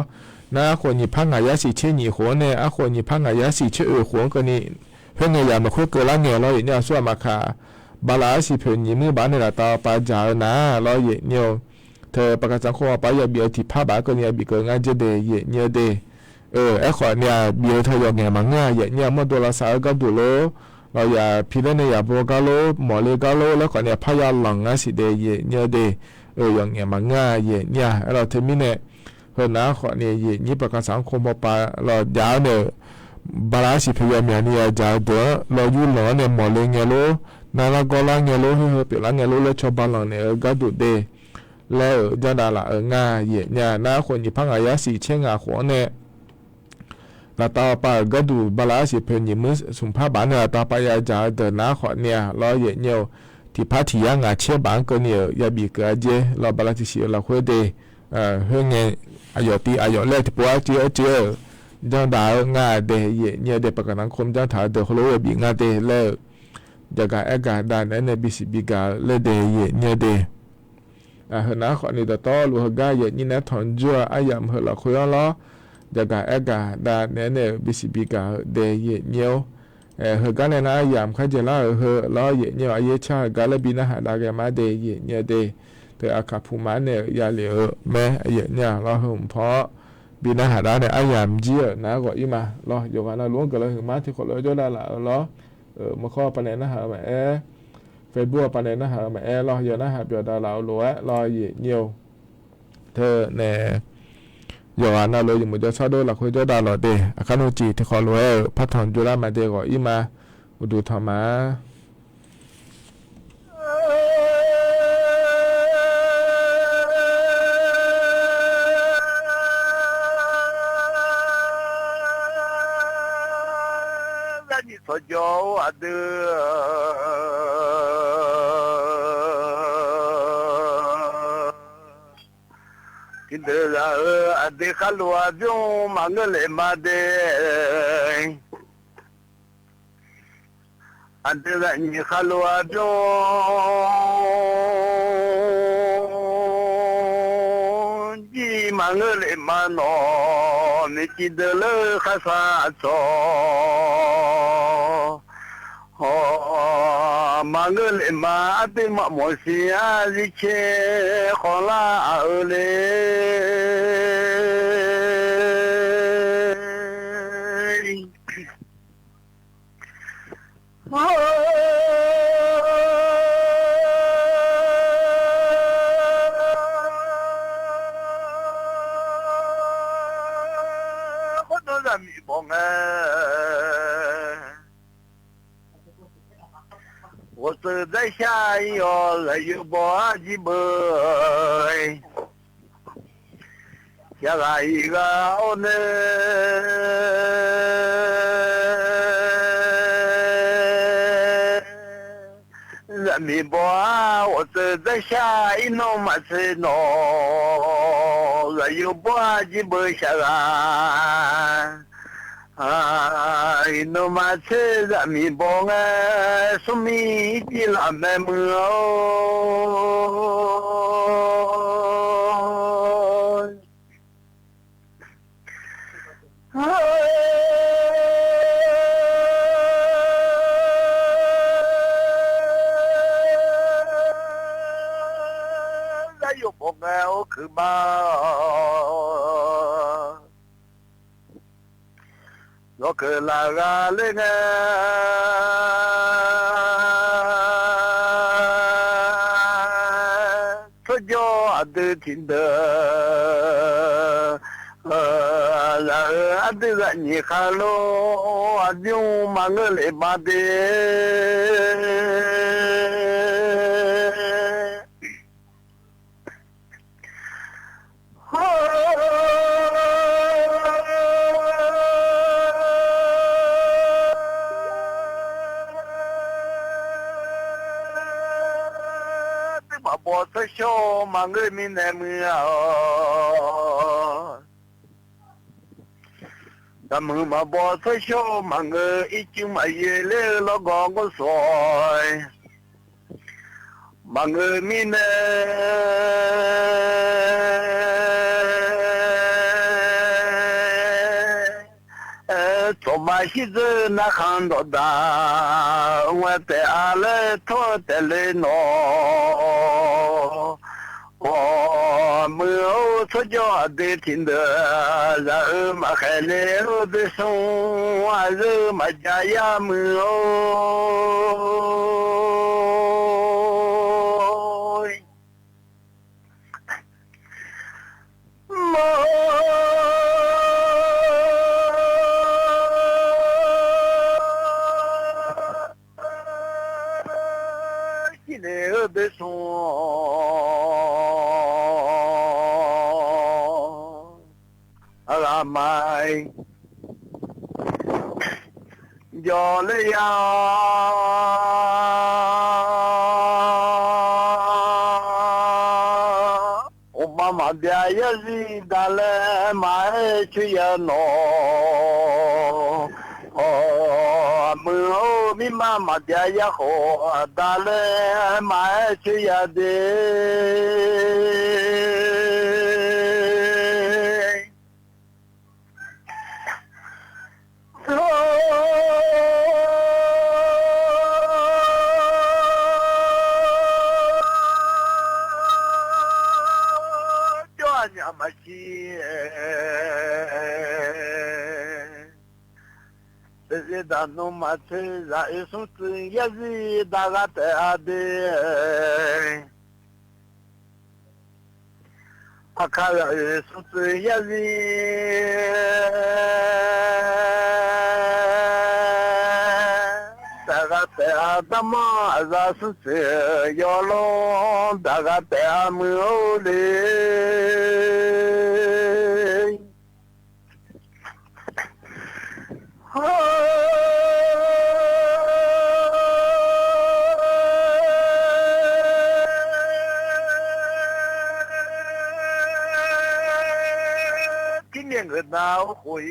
นะอาคนยิพังอายาสีเช่นยี่หงเนี่ยอาคนยิพังอายาสีเชื่อหงก็นี่เพื่อนเนี่ยมาคุยกันแล้วเนี่ยเราเนี่ยส่วนมาค่ะบาลาสีเพื่อนยี่มือบานในละตาปาจานะเราเย่เนี่ยเธอประกาศสังคมไปอย่าเบียที่ผ้าบาก็เนี่ยบีเกินงานจะเดเย่เนี่ยเดไอ้ขอเนี่ยเบียเธออย่างเงี้ยมันง่ายเย่เนี่ยเมื่อตัวละสาวก็ดูโลเราอย่าพิจารณาอย่าโบกาโลหมอเลกาโลแล้วขอเนี่ยพยาหลังงานสีเดเย่เนี่ยเดอย่างเงี้ยมันง่ายเย่เนี่ยเราเทมิเนี่ยเพื่อนนะขอเนี่ยเย่นี่ประกันสังคมปาเรายาวเนี่ยบาลาสิพยายามเนี่ยยาวตัวเราอยู่หลังเนี่ยหมอเลยเงี้ยโลนาลากอลาเงี้ยโลเฮ้ยเปล่าเงี้ยโลแล้วชาวบ้านหลังเนี่ยก็ดูเดแล้วจะได้ละง่ายเย่เนี่ยนะคนยี่พังอายาสีเช่งอาหัวเนี่ยแล้วต่อไปก็ดูบาลาสิเพื่อนยี่มือสุภาพบ้านเนี่ยต่อไปยาจะเดินนะขอเนี่ยเราเย่เนี่ยที่พัทยางาเชื่อบางก็เนี่ยยาบีกระเจเราบาลาที่เสียเราคุยเดเฮ้ยเนี่ยอายอตีอายอเล่ที่ปัวเจอจังดาวงาเดเนี่ยเดประกันสังคมจังถ่ายเดฮโลบีงาเดเล่จะกาเอกาดานเนี่ยบิสิบิกาเล่เดเนี่ยเดเฮนะขอนี่ต่อลูกกาเนี่ยนะถอนจัวอายามเฮเราคุยล้อจะกาเอกาดานเนี่ยบิสิบิกาเดเนี่ยเฮกันเนี่ยนะยามข้าจะล่าเฮล้อเนี่ยอายุชากาลบินะหาดากมาเดเนี่ยเดแต่อาคาภูมาเนี่ยยาเหลียวแม่เนี่ยเราหงเพราะบินะหาดาเนี่ยอายามเจียนะก็อีมาล้ออยู่กันนะล้วงกันเลยมาที่คนเลยจะได้ละล้อมาข้อปันเนี่ยนะหาแม่เฟซบุ๊กปันเนี่ยนะหาแม่ล้ออยู่นะหาเปียดาเราล้วนล้อเนี่ยเธอเนี่ยอยู่กันนะเลยอยู่มันจะชอบด้วยหลักคุยจะได้หรอเดอาคาโนจีที่ขอรู้พัฒน์จุฬามาเดก็อีมาดูธรรมะสจอเดือกินเดืออเดขลัวจงมังเลมาเดอันเดือนี่ขลัวจงจีมังเลมาโนไม่กินเดือข้าซาโซมังเลมาติมาโมเสียดิเชขอลาเลคนนั้นมีบง我是在下哟，来有把几杯，下来一个哦呢，人民把我是在下一弄嘛是弄，来有把几杯下来。no mà thế ra mi bong số mi đi làm mẹ mưa 有不爱我去吧，我去那个那个。的听得，阿的让你看喽，阿就忙个来吧的。我这小忙个没那么啊，咱们嘛我这小忙个已经嘛也来了个个衰，忙个没呢，做嘛西子那看到的，我在阿来托的来喏。我没有出家的听得，人嘛还来我的送，人嘛家也没有。今年我的送。阿麦，叫了呀，我妈妈的也是打了买去呀喏，没有你妈妈的也好打了买去呀的。da no mace za sunt yazi da gate ade akara sunt yazi da gate adama za sunt yolo da gate amule今年个闹会，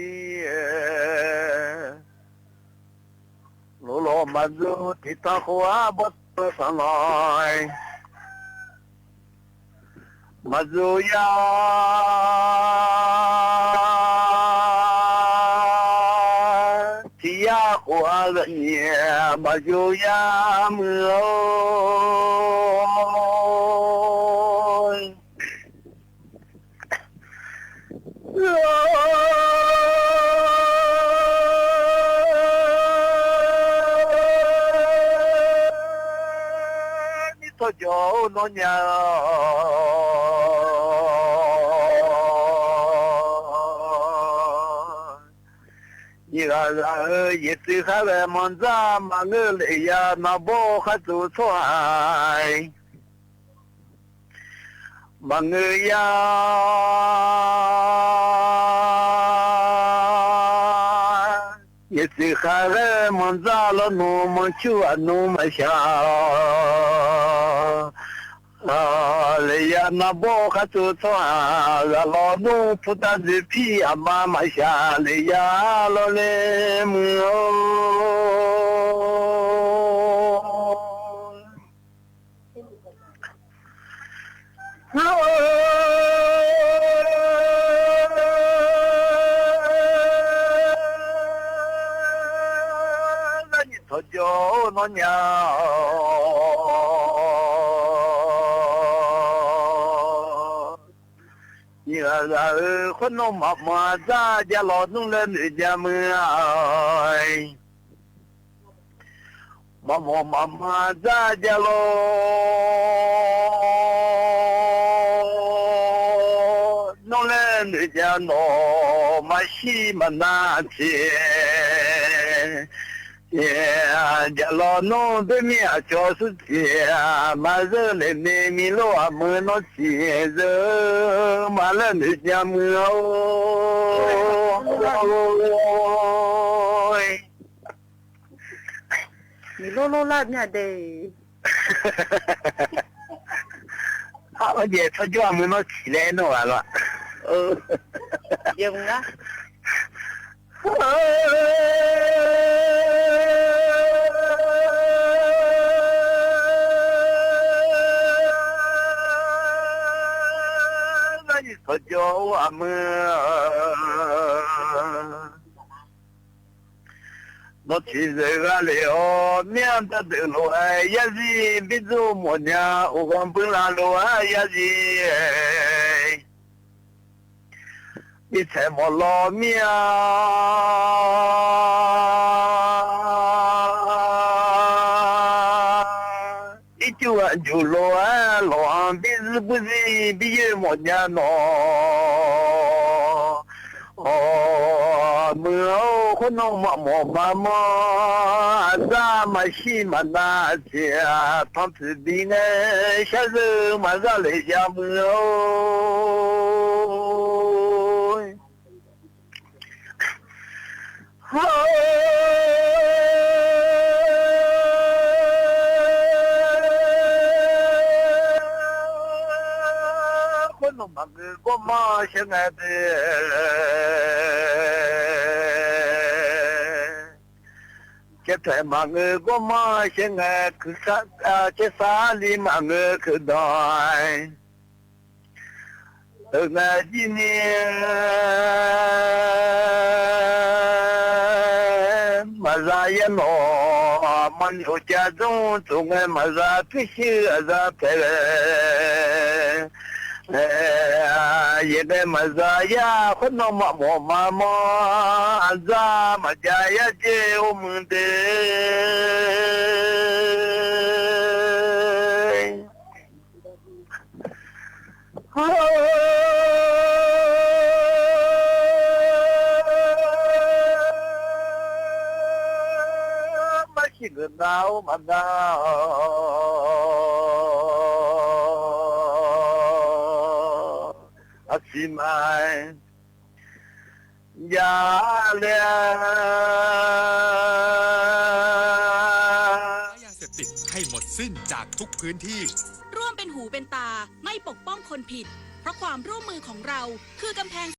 罗罗马祖提他花不上来，马祖呀。花人也把酒呀么你说酒诺娘你个人一直还来忙着忙个累呀，那不还走出来？忙个呀，一直还来忙着了，那么久啊，那么想。累呀，那不还走错啊？老农不但是皮呀，妈妈下累呀，老嘞么那你说叫老娘。你儿混弄妈妈咱家老农人的家门哎，妈妈咱家老农人的家老嘛西嘛难听。家老农对面就是家，马人来内米罗门那些人，马人的家门哦。你啰啰啦那的。他们也他叫我们那起来弄完了。用啊。那你说叫我们，那其实个了，面的的路哎也是比做么呢？我们本来路哎也是。你才莫老命，一就完就乱乱，别是不是别莫年喏？哦，我可能妈，咱们西嘛那家，当时的呢，小时候嘛让来家么哦。我弄嘛个我妈现在的，这台嘛个我妈现在去啥这啥里嘛个去来。那今年马啥也弄，马牛家中种个马啥必须啥配嘞，也得马啥呀，混弄妈咱马家也接我们的。masih genau mana asimai ya le ยาเสพติดให้หมดสิ้นจากทุกพื้นที่ร่วมเป็นหูเป็นตาไม่ปกป้องคนผิดเพราะความร่วมมือของเราคือกำแพง